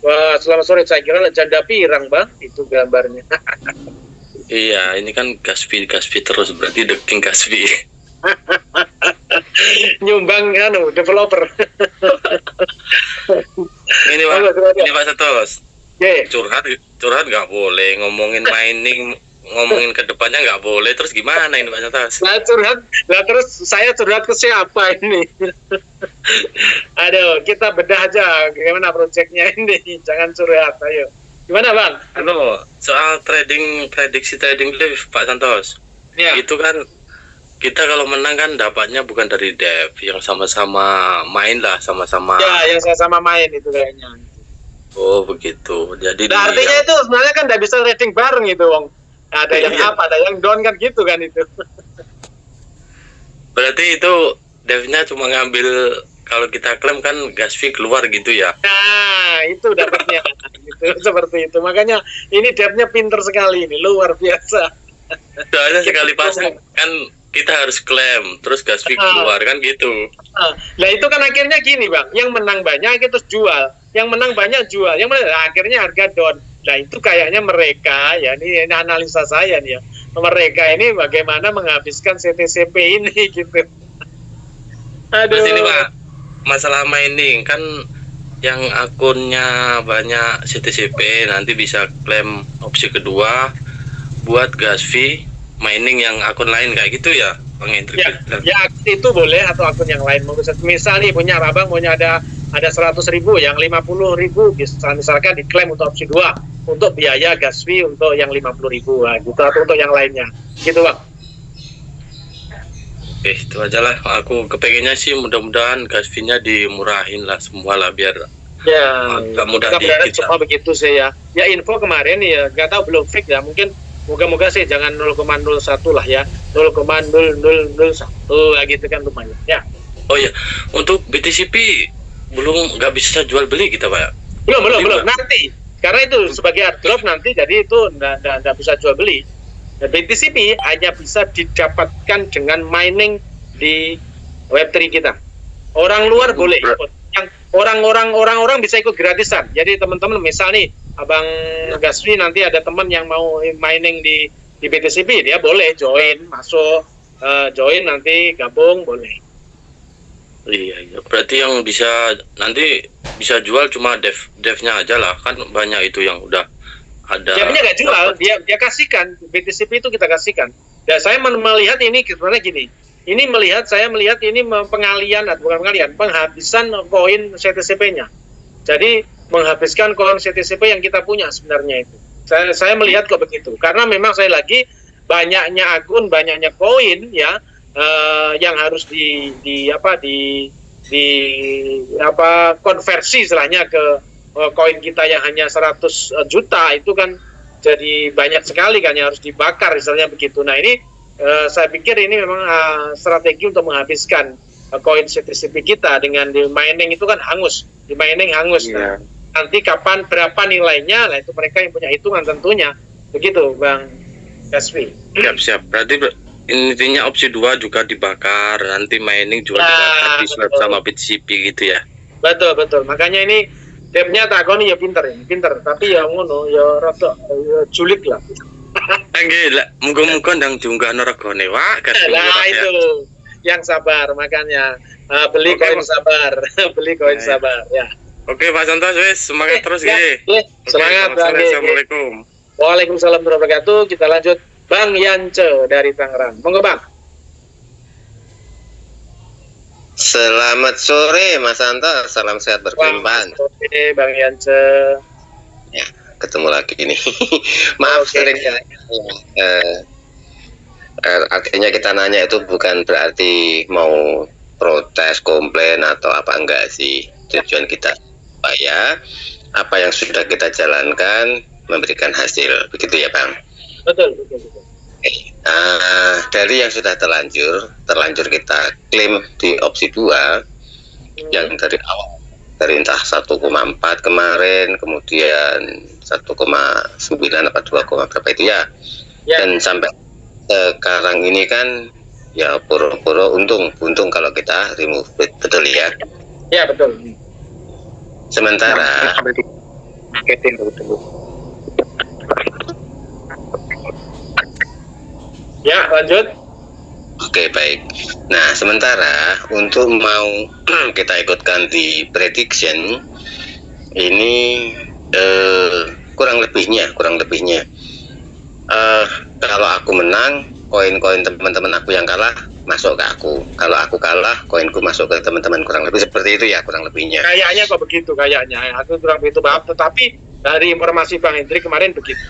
Wah, selamat sore. Saya kira janda pirang Bang, itu gambarnya. Iya, ini kan Gasvi terus, berarti The King Gasvi. Nyumbang developer. Ini Pak Santos. Yeah. Curhat nggak boleh, ngomongin mining, ngomongin ke depannya nggak boleh. Terus gimana ini Pak Santos? Terus saya curhat ke siapa ini? Aduh, kita bedah aja gimana proyeknya ini. Jangan curhat, ayo. Gimana Bang? Soal prediksi trading live Pak Santos. Ya. Itu kan kita kalau menang kan dapatnya bukan dari dev, yang sama-sama main lah, sama-sama. Ya, yang sama main itu kayaknya. Oh begitu. Jadi nah, artinya itu sebenarnya kan nggak bisa trading bareng itu, Wong. Ada yang apa, ada yang down kan gitu kan itu. Berarti itu devnya cuma ngambil, kalau kita klaim kan Gasvi keluar gitu ya. Nah, itu dapatnya. Gitu, seperti itu. Makanya ini devnya pinter sekali ini, luar biasa. Soalnya sekali pasang kan kita harus klaim, terus Gasvi keluar kan gitu. Nah itu kan akhirnya gini Bang, yang menang banyak terus jual, yang menang banyak jual, yang menang, akhirnya harga down. Nah itu kayaknya mereka ya, ini analisa saya nih ya, mereka ini bagaimana menghabiskan CTCP ini gitu. Aduh. Terus ini Pak, masalah mining kan yang akunnya banyak CTCP nanti bisa klaim opsi kedua buat Gasvi mining yang akun lain kayak gitu ya Bang Hendrik? Ya itu boleh, atau akun yang lain. Misal nih punya Abang punya ada 100.000, yang 50.000 bisa misalkan diklaim untuk opsi 2 untuk biaya Gasvi untuk yang 50.000 gitu, atau untuk yang lainnya gitu Bang. Itu aja lah. Aku kepengennya sih mudah-mudahan gas fee-nya dimurahin lah semua lah biar Ya, agak mudah kita berharap dikit semua lah. begitu sih ya. Ya info kemarin ya, nggak tahu belum fix ya. Mungkin moga-moga sih jangan 0,01 lah ya, 0,0001 lah gitu kan lumayan. Ya, Oh iya, untuk BTCP belum nggak bisa jual beli kita Pak. belum nanti. Karena itu sebagai airdrop nanti, jadi itu nggak bisa jual beli. Nah, BTCP hanya bisa didapatkan dengan mining di Web3 kita. Orang luar boleh ikut. Yang orang-orang bisa ikut gratisan. Jadi teman-teman misal nih Abang Gasfi nanti ada teman yang mau mining di BTCP, dia boleh join, masuk join nanti gabung boleh. Iya. Berarti yang nanti bisa jual cuma devnya aja lah, kan banyak itu yang udah ada. Dia nggak jual, dia kasihkan BTCP itu kita kasihkan. Dan saya melihat ini sebenarnya gini. Saya melihat ini penghabisan koin CTCP-nya. Jadi menghabiskan koin CTCP yang kita punya sebenarnya itu. Saya melihat kok begitu. Karena memang saya lagi banyaknya akun, banyaknya koin ya yang harus konversi istilahnya ke koin kita yang hanya 100 juta itu kan jadi banyak sekali kan yang harus dibakar misalnya begitu. Nah ini saya pikir ini memang strategi untuk menghabiskan koin CTCP kita dengan di mining itu kan hangus. Di mining hangus. Iya. Nah, nanti kapan berapa nilainya, nah itu mereka yang punya hitungan tentunya. Begitu Bang Gasfi. Siap. Berarti intinya opsi 2 juga dibakar, nanti mining juga dibakar, di swap sama BTCP gitu ya. Betul. Makanya ini devnya takoni ya pinter, tapi ya ngono ya rada julik lah. Gila, muga-muga ndang diunggah regane wak gas fee Nah murah ya. itu yang sabar makanya beli Oke, koin Pak. sabar, beli koin Ya. sabar ya. Oke Pak Santos, wes semangat terus Ya, ya. ya, semangat Bang. Assalamualaikum. Waalaikumsalam warahmatullahi wabarakatuh. Kita lanjut Bang Yance dari Tangerang. Monggo Bang. Selamat sore Mas Anto, salam sehat berkelimpahan. Oke Bang Yance. Ya, ketemu lagi nih. Maaf Oke. sering ya. Artinya kita nanya itu bukan berarti mau protes, komplain atau apa enggak sih. Tujuan kita supaya apa yang sudah kita jalankan memberikan hasil, begitu ya Bang. Betul. Dari yang sudah terlanjur kita klaim di opsi 2 yang dari awal dari entah 1,4 kemarin, kemudian 1,9 apa 2, berapa itu ya. Ya. Dan sampai sekarang ini kan ya pura-pura untung kalau kita remove, betul ya. Ya betul. Sementara Marketing betul. Ya lanjut. oke, baik. Nah, sementara untuk mau kita ikutkan di prediction ini kurang lebihnya kalau aku menang, koin-koin teman-teman aku yang kalah masuk ke aku. Kalau aku kalah, koinku masuk ke teman-teman, kurang lebih seperti itu ya, kurang lebihnya. Kayaknya kok begitu kayaknya. Aku kurang begitu paham. Tetapi dari informasi Bang Hendrik kemarin begitu.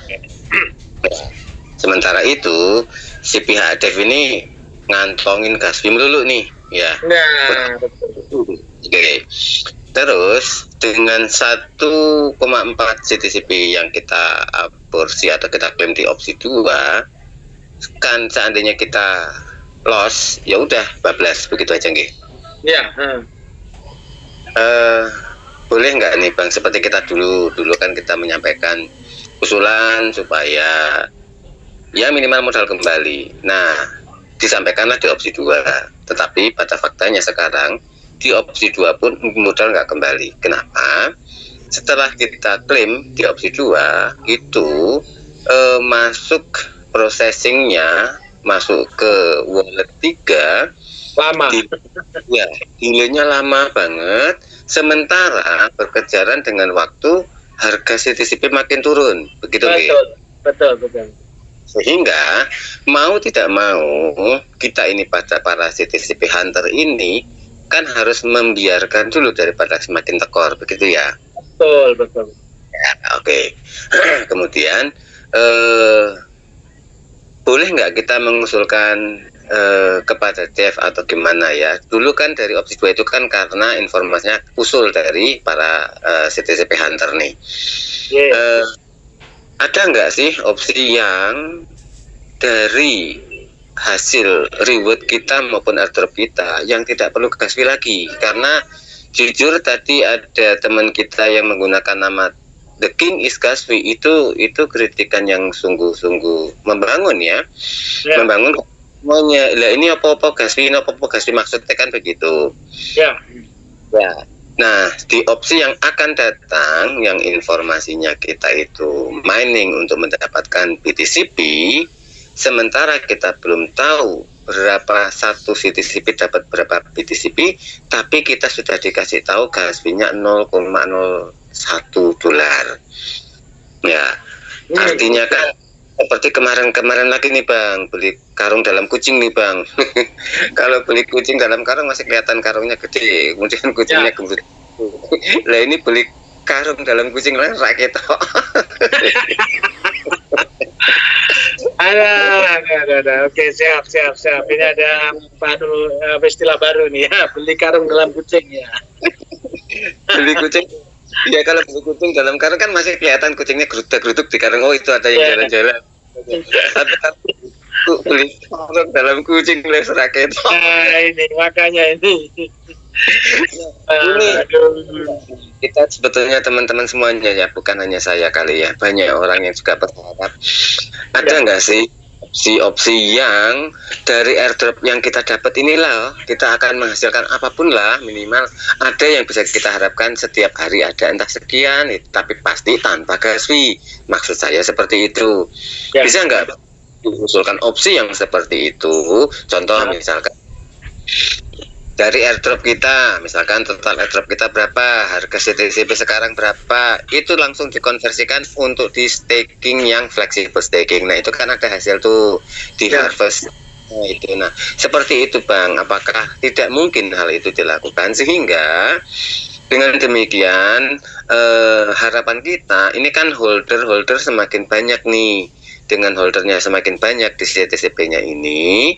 Sementara itu si pihak dev ini ngantongin gas fee dulu nih ya. Nah, betul. Oke. Terus dengan 1,4 CTCP yang kita aborsi atau kita klaim di opsi 2, kan seandainya kita loss, ya udah bablas begitu aja nggih. Ya. Boleh nggak nih Bang, seperti kita dulu kan kita menyampaikan usulan supaya ya minimal modal kembali. Nah, disampaikanlah di opsi 2. Tetapi pada faktanya sekarang di opsi 2 pun modal nggak kembali. Kenapa? Setelah kita klaim di opsi 2 itu masuk processingnya, masuk ke wallet 3 Lama. ya, delaynya lama banget. Sementara berkejaran dengan waktu harga CTCP makin turun, begitu nggih? Betul. Sehingga mau tidak mau kita ini pada para CTCP hunter ini kan harus membiarkan dulu daripada semakin tekor, begitu ya. Betul. Ya, oke. Kemudian boleh nggak kita mengusulkan kepada Dev atau gimana ya. Dulu kan dari opsi 2 itu kan karena informasinya usul dari para CTCP Hunter nih. Ada nggak sih opsi yang dari hasil reward kita maupun airdrop kita yang tidak perlu Gasvi lagi? Karena jujur tadi ada teman kita yang menggunakan nama The King is Gasvi, itu kritikan yang sungguh-sungguh membangun ya. Membangun semuanya. Lah ini apa-apa Gasvi maksudnya kan begitu. Ya. Nah, di opsi yang akan datang yang informasinya kita itu mining untuk mendapatkan BTCP, sementara kita belum tahu berapa satu CTCP dapat berapa BTCP, tapi kita sudah dikasih tahu Gasvi-nya 0,01 dolar. Ya, artinya kan seperti kemarin lagi nih Bang, beli karung dalam kucing nih Bang. Kalau beli kucing dalam karung masih kelihatan karungnya gede, kemudian kucingnya gendut. Lah ini beli karung dalam kucing lah rakyat. Ada. Oke, siap. Ini ada istilah baru nih ya, beli karung dalam kucing ya. Beli kucing. Ya kalau beli kucing dalam karung kan masih kelihatan kucingnya geruduk-geruduk di karung. Oh itu ada yang jalan-jalan. Tapi beli karung dalam kucing les rakyat. Nah ini makanya ini. Ini kita sebetulnya teman-teman semuanya ya, bukan hanya saya kali ya, banyak orang yang juga berharap ada nggak sih opsi yang dari airdrop yang kita dapat inilah kita akan menghasilkan apapun lah, minimal ada yang bisa kita harapkan setiap hari ada entah sekian, tapi pasti tanpa Gasvi. Maksud saya seperti itu. Bisa nggak diusulkan opsi yang seperti itu? Contoh misalkan dari airdrop kita, misalkan total airdrop kita berapa, harga CTCP sekarang berapa, itu langsung dikonversikan untuk di staking yang flexible staking. Nah itu kan ada hasil tuh di harvest. Nah, itu. Nah seperti itu Bang, apakah tidak mungkin hal itu dilakukan sehingga dengan demikian harapan kita ini kan holder semakin banyak nih, dengan holdernya semakin banyak di CTCP-nya ini,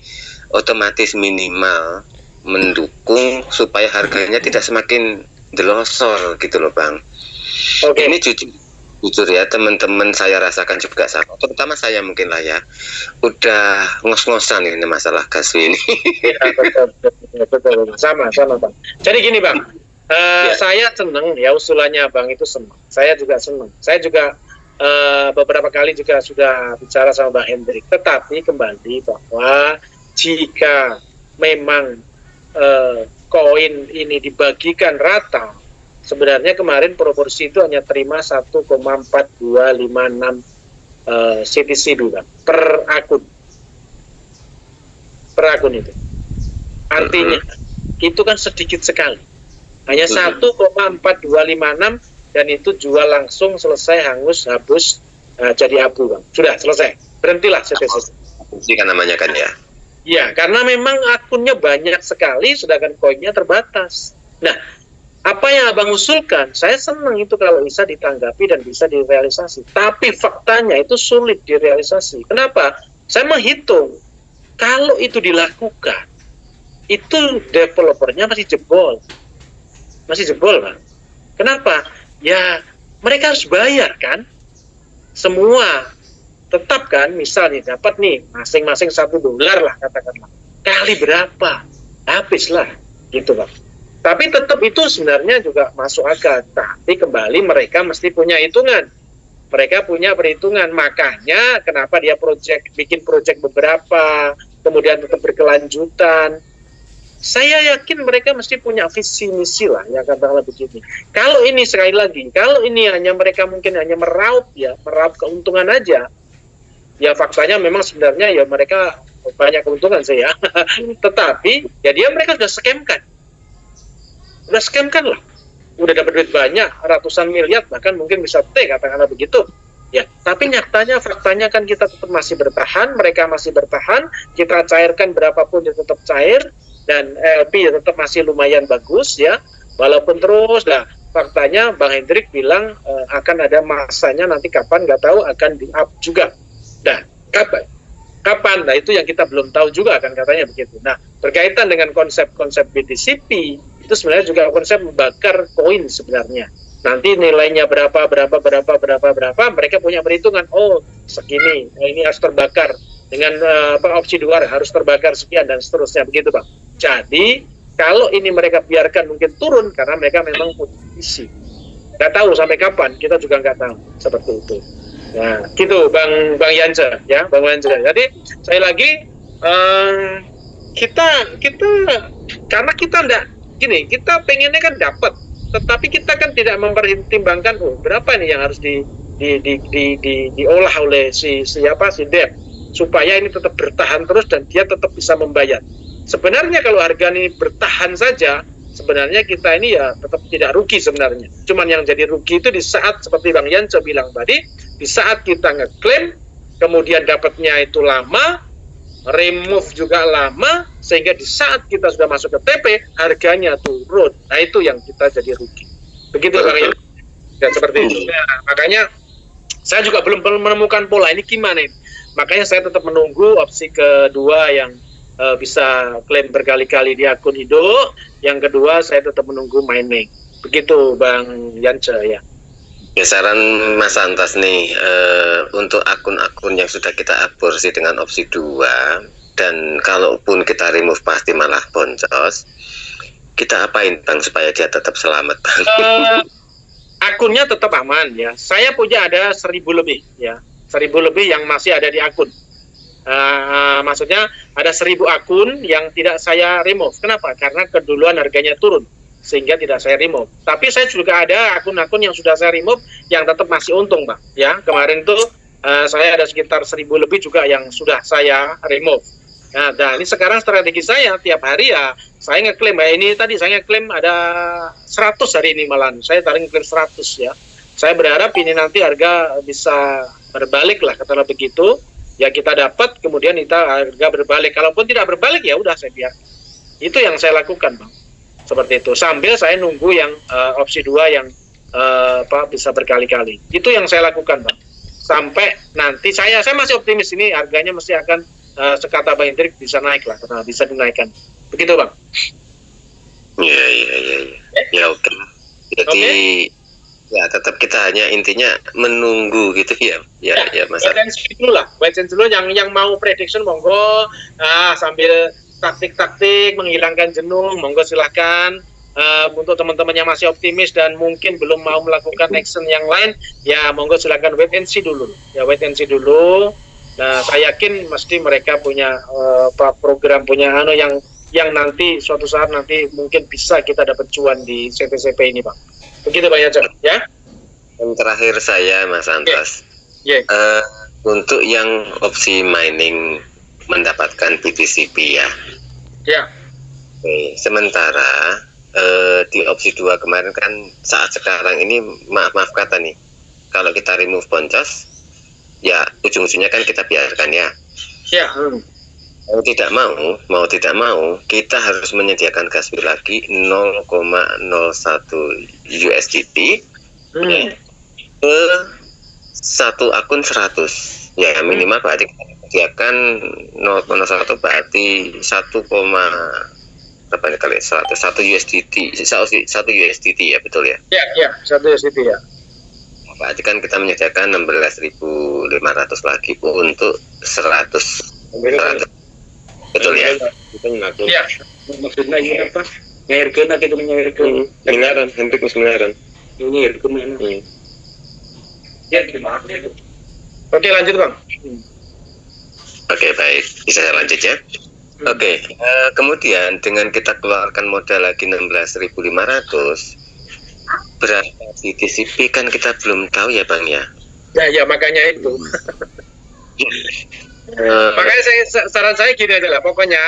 otomatis minimal mendukung supaya harganya tidak semakin delosor gitu loh Bang. Oke. Ini jujur ya teman-teman saya rasakan juga sama, terutama saya mungkin lah ya, udah ngos-ngosan ini masalah Gasvi ini. Betul. Sama Bang. Jadi gini Bang, saya seneng ya usulannya Bang itu seneng. Saya juga seneng. Saya juga beberapa kali juga sudah bicara sama Bang Hendrik. Tetapi kembali bahwa jika memang koin ini dibagikan rata, sebenarnya kemarin proporsi itu hanya terima 1,4256 CTCP Bang, per akun itu. Artinya itu kan sedikit sekali, hanya 1,4256, dan itu jual langsung selesai, habis jadi abu Bang. Sudah selesai, berhentilah CTCP. Ini kan namanya kan ya. Ya, karena memang akunnya banyak sekali, sedangkan koinnya terbatas. Nah, apa yang Abang usulkan, saya senang itu kalau bisa ditanggapi dan bisa direalisasi. Tapi faktanya itu sulit direalisasi. Kenapa? Saya menghitung, kalau itu dilakukan, itu developernya masih jebol. Bang. Kenapa? Ya, mereka harus bayar kan? Semua. Tetap kan, misalnya dapat nih masing-masing $1 lah katakanlah, kali berapa, habislah gitu Bang. Tapi tetap itu sebenarnya juga masuk akal, tapi kembali mereka mesti punya hitungan, mereka punya perhitungan. Makanya kenapa dia bikin project beberapa, kemudian tetap berkelanjutan. Saya yakin mereka mesti punya visi misi lah, ya katakanlah begini. Kalau ini sekali lagi, kalau ini hanya mereka mungkin hanya meraup keuntungan aja, ya faktanya memang sebenarnya ya mereka banyak keuntungan sih ya. Tetapi ya mereka sudah scamkan lah, udah dapat duit banyak, ratusan miliar, bahkan mungkin bisa katakanlah begitu ya. Tapi faktanya kan kita tetap masih bertahan, mereka masih bertahan, kita cairkan berapapun dia tetap cair, dan LP ya tetap masih lumayan bagus ya, walaupun terus lah faktanya Bang Hendrik bilang akan ada masanya nanti kapan nggak tahu, akan di up juga. Nah, kapan? Kapan? Nah, itu yang kita belum tahu juga kan, katanya begitu. Nah, berkaitan dengan konsep-konsep BTCP, itu sebenarnya juga konsep membakar koin sebenarnya. Nanti nilainya berapa, mereka punya perhitungan, oh segini, nah, ini harus terbakar. Dengan opsi 2 harus terbakar sekian, dan seterusnya, begitu Bang. Jadi, kalau ini mereka biarkan mungkin turun, karena mereka memang punya visi. Nggak tahu sampai kapan, kita juga nggak tahu, seperti itu. Nah, gitu Bang Yance, ya Bang Yance. Jadi saya lagi kita karena kita enggak gini, kita pengennya kan dapat, tetapi kita kan tidak mempertimbangkan berapa nih yang harus diolah oleh si debt supaya ini tetap bertahan terus dan dia tetap bisa membayar. Sebenarnya kalau harga ini bertahan saja, sebenarnya kita ini ya tetap tidak rugi sebenarnya. Cuman yang jadi rugi itu di saat seperti Bang Yance bilang tadi, di saat kita ngeklaim, kemudian dapatnya itu lama, remove juga lama, sehingga di saat kita sudah masuk ke TP, harganya turun. Nah itu yang kita jadi rugi. Begitu Bang Yance. Dan seperti itu. Nah, makanya saya juga belum menemukan pola ini gimana ini. Makanya saya tetap menunggu opsi kedua yang bisa klaim berkali-kali di akun Indo. Yang kedua saya tetap menunggu mining. Begitu Bang Yance ya. Ya, saran Mas Antas nih, untuk akun-akun yang sudah kita aborsi dengan opsi 2, dan kalaupun kita remove pasti malah boncos, kita apain Bang supaya dia tetap selamat Bang? Akunnya tetap aman ya. Saya punya ada 1.000 lebih ya, 1.000 lebih yang masih ada di akun. Maksudnya ada 1.000 akun yang tidak saya remove. Kenapa? Karena keduluan harganya turun, sehingga tidak saya remove. Tapi saya juga ada akun-akun yang sudah saya remove yang tetap masih untung, Bang. Ya, kemarin tuh saya ada sekitar 1.000 lebih juga yang sudah saya remove. Nah, dan ini sekarang strategi saya tiap hari ya, saya ngeklaim. Ini tadi saya ngeklaim ada 100 hari ini malam. Saya tadi ngeklaim 100 ya. Saya berharap ini nanti harga bisa berbalik lah, katakanlah begitu. Ya kita dapat, kemudian kita harga berbalik. Kalaupun tidak berbalik ya udah saya biarkan. Itu yang saya lakukan, Bang. Seperti itu. Sambil saya nunggu yang opsi 2 yang bisa berkali-kali. Itu yang saya lakukan, Bang. Sampai nanti saya masih optimis ini harganya mesti akan sekata Bang Hendrik bisa naik lah, karena bisa dinaikkan. Begitu, Bang. Iya. Ya oke. Jadi ya tetap kita hanya intinya menunggu gitu ya. Ya Mas. Wait and see dulu lah. Wait and see dulu, yang mau prediction monggo, sambil taktik-taktik menghilangkan jenuh, monggo silahkan. Untuk teman-teman yang masih optimis dan mungkin belum mau melakukan action yang lain, ya monggo silahkan wait and see dulu. Ya wait and see dulu. Nah, saya yakin mesti mereka punya program, punya yang nanti suatu saat nanti mungkin bisa kita dapat cuan di CTCP ini, Bang. Begitu Bang Yance, ya. Yang terakhir saya Mas Antas. Yeah. Untuk yang opsi mining mendapatkan BTCP ya. Ya. Oke, sementara di opsi 2 kemarin kan saat sekarang ini maaf kata nih, kalau kita remove boncos ya ujung-ujungnya kan kita biarkan ya. Ya. Mau tidak mau kita harus menyediakan gas fee lagi 0,01 USDT ke satu akun 100 ya, minimal berarti kita menyediakan 0,01 berarti 1 USDT 1 USDT ya, betul ya? Ya, 1 USDT ya. Berarti kan kita menyediakan 16.500 lagi untuk 100. Betul ya? Ya. Maksudnya ini apa? Ngairkeun atau menyairkeun? Miliaran, hampir miliaran. Ini mana? Ya, gimana itu? Oke, lanjut Bang. Oke, baik. Bisa saya lanjut ya? Oke, kemudian dengan kita keluarkan modal lagi 16.500, berapa BTCP kan kita belum tahu ya Bang ya? Ya makanya itu. Makanya saran saya gini aja lah, pokoknya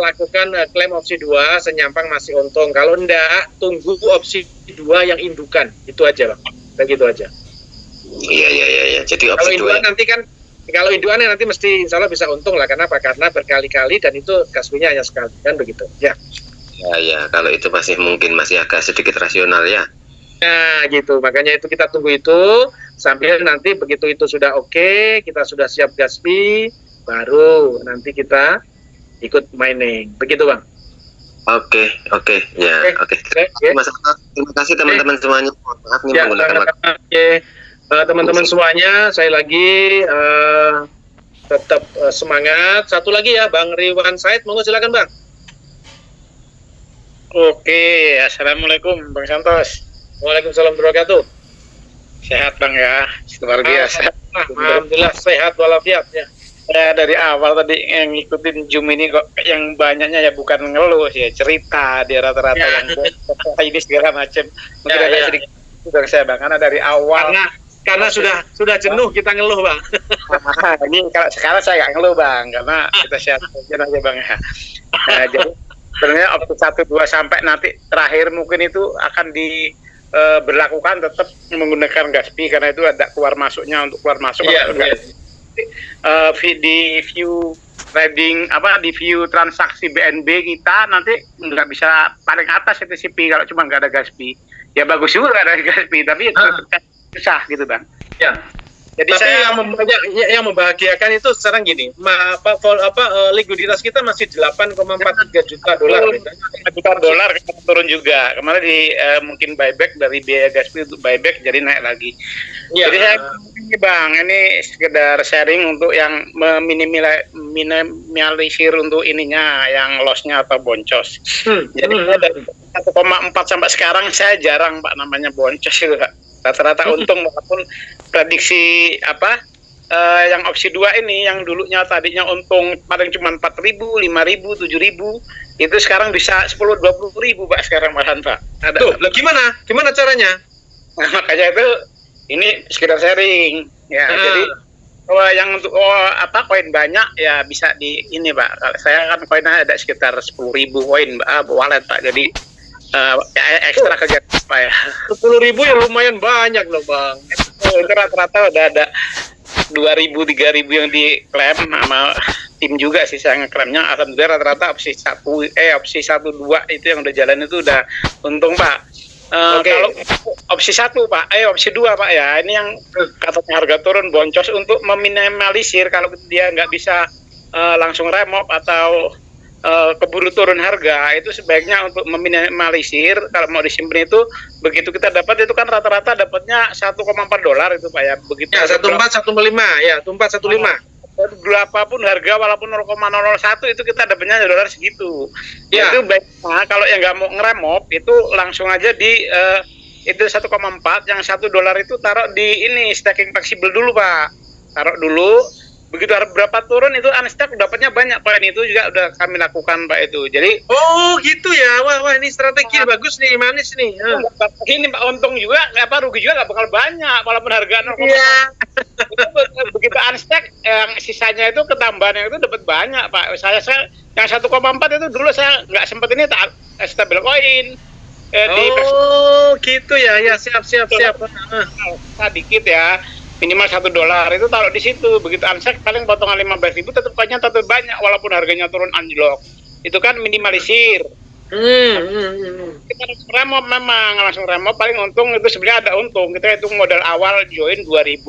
lakukan klaim opsi 2 senyampang masih untung. Kalau enggak, tunggu opsi 2 yang indukan. Itu aja Bang, begitu aja. Iya. Jadi opsi 2 nanti kan, kalau indukannya nanti mesti insya Allah bisa untung lah. Kenapa? Karena berkali-kali dan itu gas fee-nya hanya sekali, kan begitu. Ya. Ya, kalau itu masih agak sedikit rasional ya. Nah gitu, makanya itu kita tunggu itu sambil nanti begitu itu sudah oke, kita sudah siap gas fee, baru nanti kita ikut mining. Begitu Bang. Oke, ya, oke. Terima kasih teman-teman semuanya. Maaf nih Ya, menggunakan teman-teman semuanya, saya lagi tetap semangat. Satu lagi ya, Bang Riwan Said, monggo silakan Bang. Oke, assalamualaikum Bang Santos. Waalaikumsalam warahmatullahi wabarakatuh. Sehat Bang ya, luar biasa. Alhamdulillah sehat walafiat ya. Saya dari awal tadi yang ngikutin Zoom ini kok yang banyaknya ya bukan ngeluh ya, cerita dia rata-rata Ya. yang ini segala macam. Mungkin Ya, agak ya. sedikit dari saya Bang, karena dari awal Karena sudah jenuh kita ngeluh Bang. ini kalau sekarang saya nggak ngeluh Bang, karena kita sehat aja Bang ya. Nah, jadi sebenarnya opsi 1, 2 sampai nanti terakhir mungkin itu akan berlakukan tetap menggunakan Gaspi karena itu ada keluar masuknya untuk keluar masuk. Iya, iya. Di view trading di view transaksi BNB kita nanti nggak bisa paling atas itu CP kalau cuma nggak ada Gaspi. Ya bagus juga nggak ada Gaspi, tapi itu susah gitu Bang. Ya. Jadi Tapi saya yang membahagiakan itu sekarang gini, likuiditas kita masih 8,43 juta dolar. juta dolar turun juga. Kemarin mungkin buyback dari biaya Gaspi untuk buyback jadi naik lagi. Ya. Jadi saya ini Bang, ini sekedar sharing untuk yang meminimalisir untuk ininya, yang lossnya atau boncos. Jadi saya dari 1,4 sampai sekarang saya jarang Pak namanya boncos itu Pak. Rata-rata untung walaupun prediksi yang opsi 2 ini yang dulunya tadinya untung paling cuma 4.000, 5.000, 7.000 itu sekarang bisa 10-20.000 Pak sekarang malahan Pak. Tuh, gimana caranya? Nah, makanya itu ini sekedar sharing ya. Jadi yang untuk koin banyak ya bisa di ini Pak. Kalau saya kan koinnya ada sekitar 10.000 koin wallet Pak. Jadi ekstra kerja Pak ya. 10.000 ya lumayan banyak loh Bang. Itu rata-rata udah ada 2.000, 3.000 yang diklaim sama tim juga sih saya ngeklaimnya. Alhamdulillah rata-rata opsi 1, 2 itu yang udah jalan itu udah untung Pak. Kalau opsi 1 Pak, opsi 2 Pak ya, ini yang katanya harga turun boncos untuk meminimalisir kalau dia nggak bisa langsung remop atau keburu turun harga, itu sebaiknya untuk meminimalisir kalau mau disimpan itu begitu kita dapat itu kan rata-rata dapatnya 1,4 dolar itu Pak ya, begitu Ya 1415 ya 1415. Berapapun harga walaupun 0,001 itu kita dapatnya dolar segitu. Ya. Itu baik. Nah, kalau yang nggak mau ngeremop itu langsung aja di itu 1,4 yang 1 dolar itu taruh di ini staking fleksibel dulu Pak. Taruh dulu. Begitu berapa turun itu unstack dapatnya banyak Pak. Ini itu juga udah kami lakukan Pak itu. Jadi gitu ya. Wah ini strategi bagus nih, manis nih. ini Pak untung juga rugi juga nggak bakal banyak walaupun harga 0,4. Iya. Begitu unstack yang sisanya itu ketambahan yang itu dapat banyak Pak. Saya yang 1,4 itu dulu saya nggak sempat ini stabil coin. Gitu ya. Ya siap. Sedikit ya. Minimal 1 dolar itu taruh di situ. Begitu unstack paling potongan 15.000 tetap coinnya tetap banyak walaupun harganya turun anjlok. Itu kan minimalisir. Kita remop memang langsung remop paling untung itu sebenarnya ada untung. Kita hitung modal awal join 2.000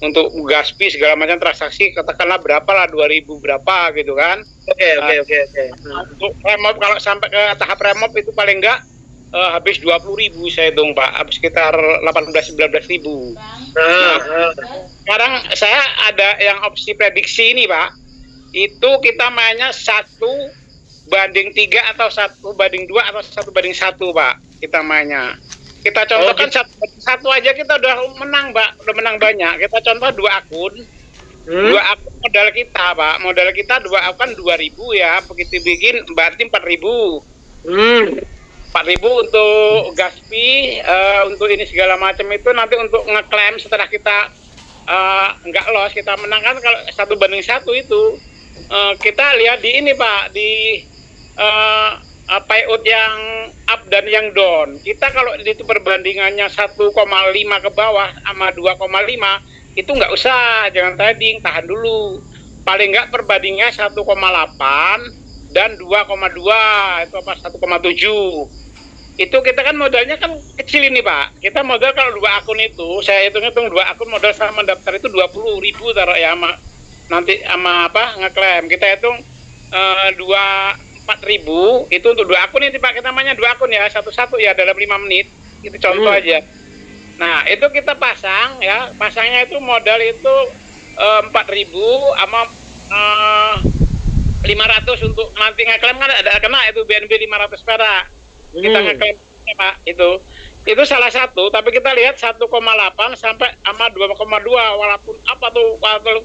untuk Gaspi segala macam transaksi katakanlah berapa lah 2.000 berapa gitu kan. Oke. Untuk remop kalau sampai ke tahap remop itu paling enggak habis 20.000 saya hitung Pak, habis sekitar 18-19.000. Sekarang saya ada yang opsi prediksi ini Pak, itu kita mainnya 1/3 atau 1/2 atau 1/1 Pak, kita mainnya. Kita contohkan 1/1 aja kita udah menang Pak, udah menang banyak. Kita contoh 2 akun. 2 akun modal kita Pak, modal kita 2 akun 2.000 ya, begitu bikin berarti 4.000. 4.000 untuk Gaspi, untuk ini segala macam itu nanti untuk ngeklaim setelah kita nggak loss, kita menang kan kalau 1/1 itu kita lihat di ini Pak, di payout yang up dan yang down. Kita kalau itu perbandingannya 1,5 ke bawah sama 2,5 itu nggak usah, jangan trading, tahan dulu. Paling nggak perbandingannya 1,8 dan 2,2 itu apa 1,7. Itu kita kan modalnya kan kecil ini Pak. Kita modal kalau 2 akun itu, saya hitung-hitung 2 akun modal sama daftar itu 20.000 taruh ya nanti sama apa ngeklaim. Kita hitung 24.000 itu untuk 2 akun ini Pak, kita namanya 2 akun ya, satu-satu ya dalam 5 menit. Itu contoh aja. Nah, itu kita pasang ya, pasangnya itu modal itu 4.000 sama 500 untuk nanti ngeklaim kan ada kena itu BNB 500 perak. Kita ngeklaim Pak itu salah satu, tapi kita lihat 1,8 sampai sama 2,2 walaupun apa tuh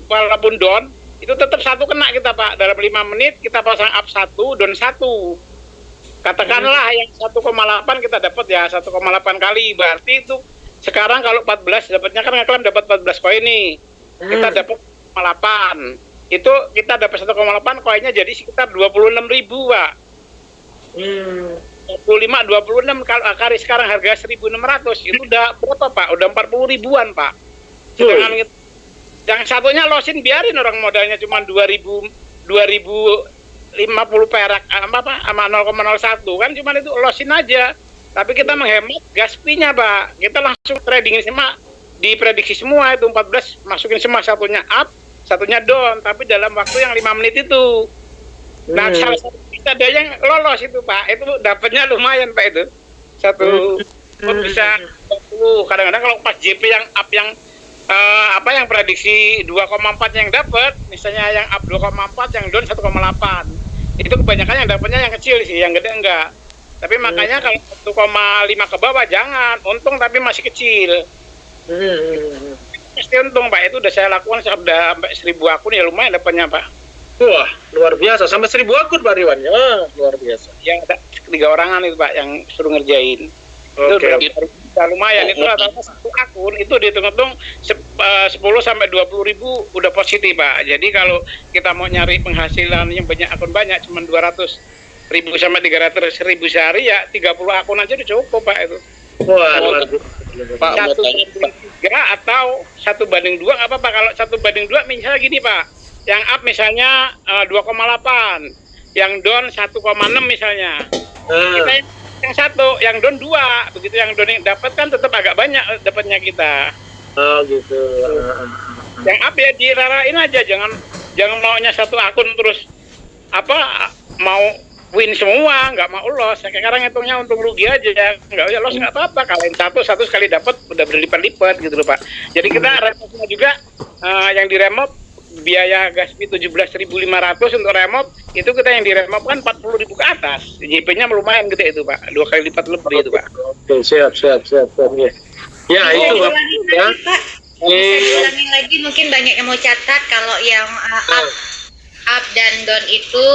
walaupun down itu tetap satu kena kita Pak. Dalam 5 menit kita pasang up 1 down 1. Katakanlah yang 1,8 kita dapat ya 1,8 kali, berarti itu sekarang kalau 14 dapatnya kan ngeklaim dapat 14 koin nih. Kita dapat 1,8. Itu kita dapat 1,8 koinnya jadi sekitar 26.000 Pak. 26 kalau akari sekarang harga 1.600 itu udah berapa Pak? Udah 40 ribuan Pak. Sedangkan yang satunya losin biarin orang modalnya cuma 2050 perak sama 0,01 kan cuma itu losin aja. Tapi kita menghemat gas fee-nya Pak. Kita langsung trading semua diprediksi semua itu 14 masukin semua, satunya up, satunya down, tapi dalam waktu yang 5 menit itu. Nah, salah satu ada yang lolos itu Pak, itu dapatnya lumayan Pak itu. Satu bisa 20. Kadang-kadang kalau pas JP yang up yang yang prediksi 2,4 yang dapat, misalnya yang up 2,4, yang down 1,8. Itu kebanyakan yang dapatnya yang kecil sih, yang gede enggak. Tapi makanya kalau 1,5 ke bawah jangan, untung tapi masih kecil. Pasti untung Pak, itu udah saya lakukan sudah sampai 1.000 akun ya lumayan dapatnya Pak. Wah, luar biasa. Sampai 1.000 akun Pak Riwan. Ya, luar biasa. Yang ada 3 orangan itu Pak yang suruh ngerjain. Oke. Itu lumayan. Itu rata-rata 1 akun itu dihitung-hitung 10 sampai 20 ribu udah positif Pak. Jadi kalau kita mau nyari penghasilan yang banyak akun banyak cuma 200 ribu sampai 300 ribu sehari ya 30 akun aja udah cukup Pak itu. Wah, luar biasa. 1/3 atau 1/2 nggak apa-apa. Kalau 1/2 misalnya gini Pak. Yang up misalnya 2,8, yang down 1,6 misalnya. Kita yang satu, yang down 2, begitu yang down yang dapat kan tetap agak banyak dapatnya kita. Oh gitu. Yang up ya dirarain aja, jangan maunya satu akun terus mau win semua, nggak mau loss. Sekarang hitungnya untung rugi aja, nggak ya loss nggak apa-apa. Kalian satu sekali dapat udah berlipat-lipat gitu loh Pak. Jadi kita remove juga yang di remove biaya gas fee 17.500 untuk remove itu kita yang di remove kan 40.000 ke atas. JP-nya lumayan gede itu Pak, 2 kali lipat lebih itu Pak. Oke, siap. Ya, itu Pak. Ya. Bisa diulangi lagi, mungkin banyak yang mau catat kalau yang up dan down itu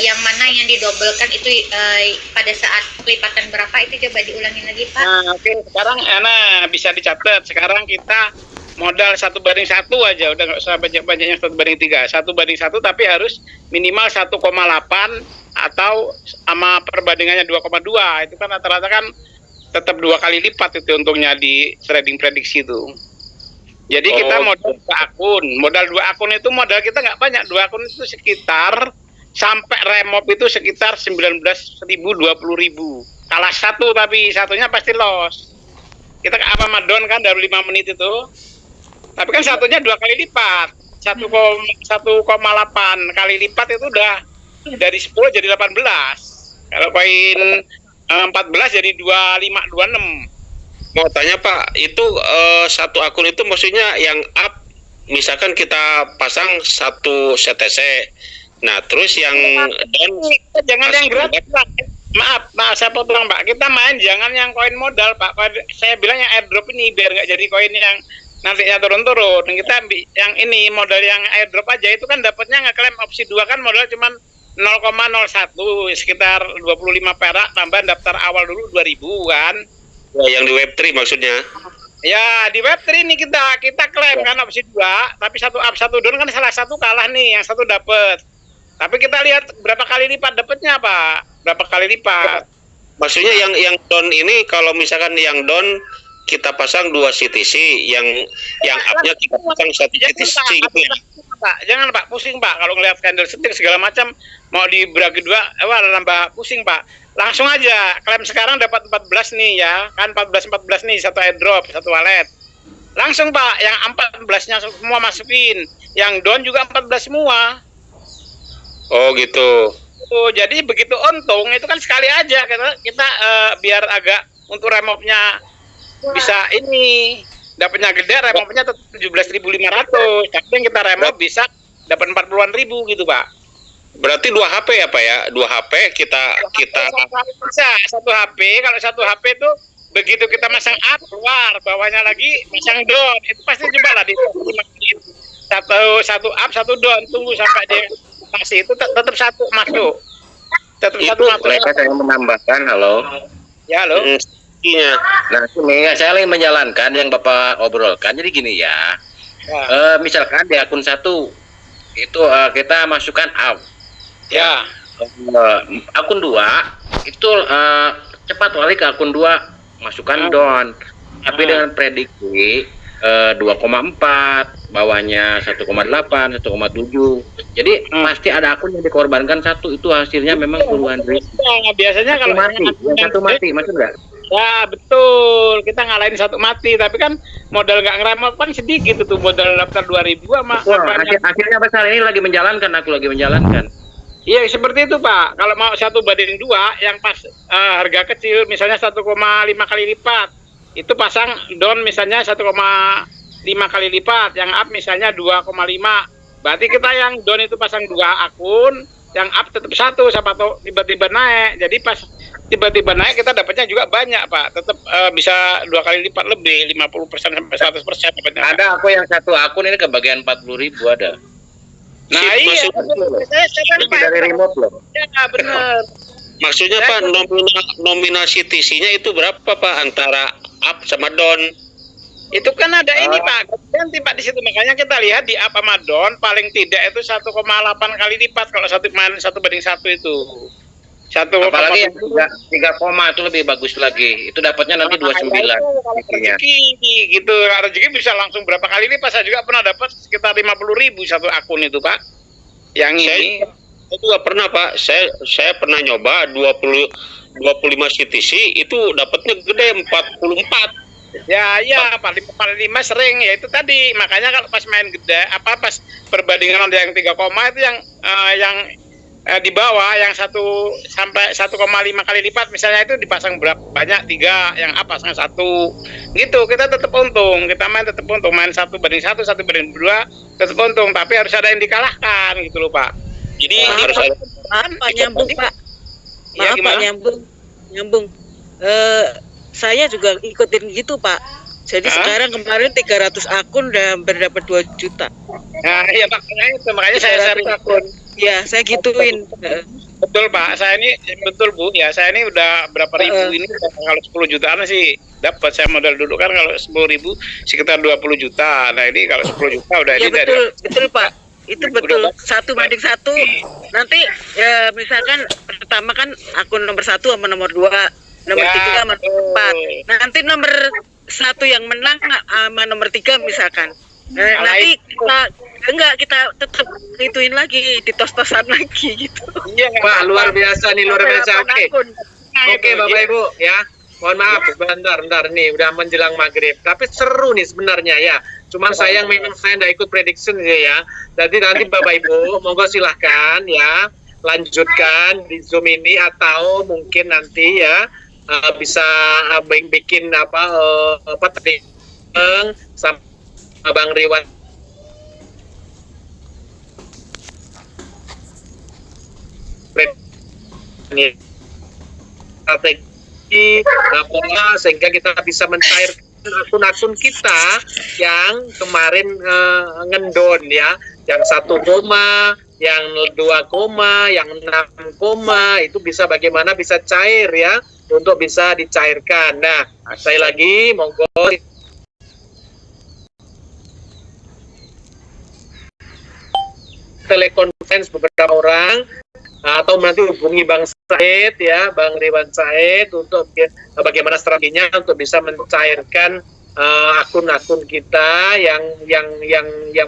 yang mana yang didobelkan itu pada saat pelipatan berapa itu coba diulangi lagi Pak. Nah, oke. Sekarang bisa dicatat. Sekarang kita modal 1/1 aja, udah nggak usah banyak-banyaknya 1/3. 1/1 tapi harus minimal 1,8 atau sama perbandingannya 2,2. Itu kan rata-rata kan tetap 2 kali lipat itu untungnya di trading prediksi itu. Jadi kita modal 2 akun. Modal 2 akun itu modal kita nggak banyak. 2 akun itu sekitar sampai remove itu sekitar 19.000 20.000. Kalah satu tapi satunya pasti loss. Kita apa madon kan dari 5 menit itu. Tapi kan satunya 2 kali lipat. 1,8 kali lipat itu udah dari 10 jadi 18. Kalau koin 14 jadi 2526. Mau tanya Pak, itu satu akun itu maksudnya yang up, misalkan kita pasang 1 CTC. Nah, terus yang down jangan yang gratis Pak. Maaf saya potong Pak. Kita main jangan yang koin modal Pak. Saya bilang yang airdrop ini biar nggak jadi koin yang nantinya turun-turun. Kita yang ini modal yang airdrop aja itu kan dapatnya ngeklaim opsi 2 kan modal cuman 0,01 sekitar 25 perak tambahan daftar awal dulu 2.000 kan. Ya, yang di Web3 maksudnya. Ya di Web3 ini kita klaim kan opsi 2 tapi 1 up 1 down kan salah satu kalah nih, yang satu dapat. Tapi kita lihat berapa kali lipat dapatnya Pak. Berapa kali lipat. Maksudnya yang down ini kalau misalkan yang down kita pasang 2 CTC, yang up-nya kita pasang 1 CTC gitu ya. Pak, jangan Pak, pusing Pak kalau ngelihat candlestick segala macam mau dibagi 2, nambah pusing Pak. Langsung aja klaim sekarang dapat 14 nih ya, kan 14 nih satu airdrop, satu wallet. Langsung Pak, yang 14-nya semua masukin. Yang down juga 14 semua. Oh gitu. Oh, jadi begitu untung itu kan sekali aja kita biar agak untuk remopnya bisa ini dapatnya gede, remopnya tetap 17.500. Tapi yang kita remop bisa dapat 40-an ribu gitu Pak. Berarti 2 HP ya Pak ya? 2 HP kita bisa satu HP. Kalau satu HP itu begitu kita masang up keluar, bawahnya lagi masang down, itu pasti coba lah di satu up satu down, tunggu sampai dia kasih itu tetap satu masuk. Tetap Itu satu masuk. mereka saya menambahkan, halo. Ya halo. Iya. Nah, ini saya lagi menjalankan yang Bapak obrolkan. Jadi gini ya, misalkan di akun 1 itu kita masukkan up. Ya. Akun 2 itu cepat balik ke akun 2 masukkan down, tapi dengan prediksi 2,4, bawahnya 1,8, 1,7. Jadi pasti ada akun yang dikorbankan satu, itu hasilnya memang puluhan ribu. Ya, biasanya kalau satu mati, maksud nggak? Ya betul, kita ngalahin satu mati, tapi kan modal nggak ngeremot kan sedikit itu modal daftar 2.000 sama. Hasilnya besar, ini lagi menjalankan, aku lagi menjalankan. Iya seperti itu Pak. Kalau mau 1:2 yang pas harga kecil misalnya 1,5 kali lipat, itu pasang down misalnya 1,5 kali lipat, yang up misalnya 2,5. Berarti kita yang down itu pasang 2 akun, yang up tetap 1, siapa tahu tiba-tiba naik. Jadi pas tiba-tiba naik kita dapatnya juga banyak Pak. Tetap bisa 2 kali lipat lebih, 50% sampai 100% dapatnya. Ada aku yang satu akun ini kebagian 40.000 ada. Nah iya, Itu dari remote loh. Ya benar. Maksudnya Pak, nominal CTC-nya itu berapa Pak antara up sama down? Itu kan ada ini Pak, ganti Pak di situ, makanya kita lihat di up sama down paling tidak itu 1,8 kali lipat kalau satu main 1 banding 1 itu. Apalagi yang 3 koma itu lebih bagus lagi. Itu dapatnya nanti 29. Rezeki gitu, rezeki bisa langsung berapa kali lipat. Saya juga pernah dapat sekitar 50.000 satu akun itu Pak. Yang ini saya juga pernah Pak. Saya pernah nyoba 25 CTC itu dapatnya gede 44. Ya, 45 sering ya itu tadi. Makanya kalau pas main gede, pas perbandingan ada yang 3 koma itu yang di bawah yang 1 sampai 1,5 kali lipat misalnya itu dipasang berapa banyak 3, yang apa pasang 1 gitu, kita tetap untung, kita main tetap untung, main 1 banding 1, 1 banding 2 tetap untung, tapi harus ada yang dikalahkan gitu loh Pak. Jadi harus ada Pak nyambung Pak. Maaf Pak nyambung. Saya juga ikutin gitu Pak. Jadi sekarang kemarin 300 akun udah berdapat 2 juta. Nah iya makanya saya cari akun. Ya saya gituin. Betul Pak, saya ini betul Bu ya, saya ini udah berapa ribu ini, kalau 10 jutaan sih dapat saya modal dulu kan, kalau 10.000 sekitar 20 juta. Nah ini kalau 10 juta udah ya ini betul Pak. Itu betul 1 banding 1. Nanti ya misalkan pertama kan akun nomor 1 sama nomor 2, nomor 3 sama nomor 4. Nanti nomor 1 yang menang sama nomor 3 misalkan. Nanti kita tetap ituin lagi, ditos-tosan lagi gitu. Iya, Wah, luar biasa nih, luar biasa. Oke, Bapak Ibu ya. Mohon maaf, bentar nih udah menjelang maghrib. Tapi seru nih sebenarnya ya. Cuman sayang memang saya nggak ikut prediction ya. Jadi nanti Bapak Ibu, monggo silahkan ya lanjutkan di Zoom ini, atau mungkin nanti ya bisa bikin sama Bang Riwan ini strategi sehingga kita bisa mencairkan akun-akun kita yang kemarin ngendon ya, yang 1 koma, yang 2 koma, yang 6 koma, itu bisa bagaimana bisa cair ya, untuk bisa dicairkan. Nah, sekali lagi monggo telekonferensi beberapa orang, atau nanti hubungi Bang Said ya, Bang Riwan Said, untuk bagaimana strateginya untuk bisa mencairkan akun-akun kita yang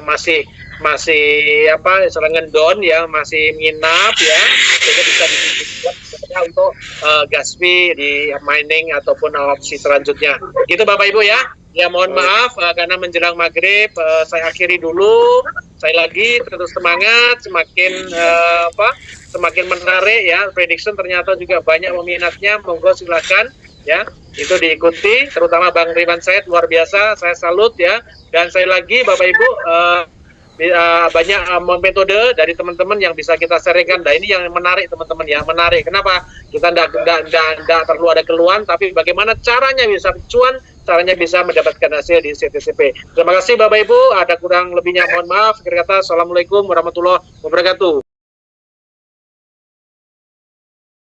masih ngendon ya, masih nginap ya, sehingga bisa dibuat untuk gas fee di mining ataupun opsi selanjutnya. Itu Bapak Ibu ya. Ya mohon maaf karena menjelang maghrib saya akhiri dulu. Saya lagi terus semangat, semakin menarik ya. Prediction ternyata juga banyak peminatnya. Monggo silakan ya, itu diikuti. Terutama Bang Riwan Said luar biasa. Saya salut ya. Dan saya lagi Bapak Ibu banyak metode dari teman-teman yang bisa kita sharingkan. Nah ini yang menarik teman-teman ya, menarik. Kenapa? Kita tidak perlu ada keluhan, tapi bagaimana caranya bisa cuan, caranya bisa mendapatkan hasil di CTCP. Terima kasih Bapak Ibu, ada kurang lebihnya mohon maaf. Akhir kata, Assalamualaikum warahmatullahi wabarakatuh.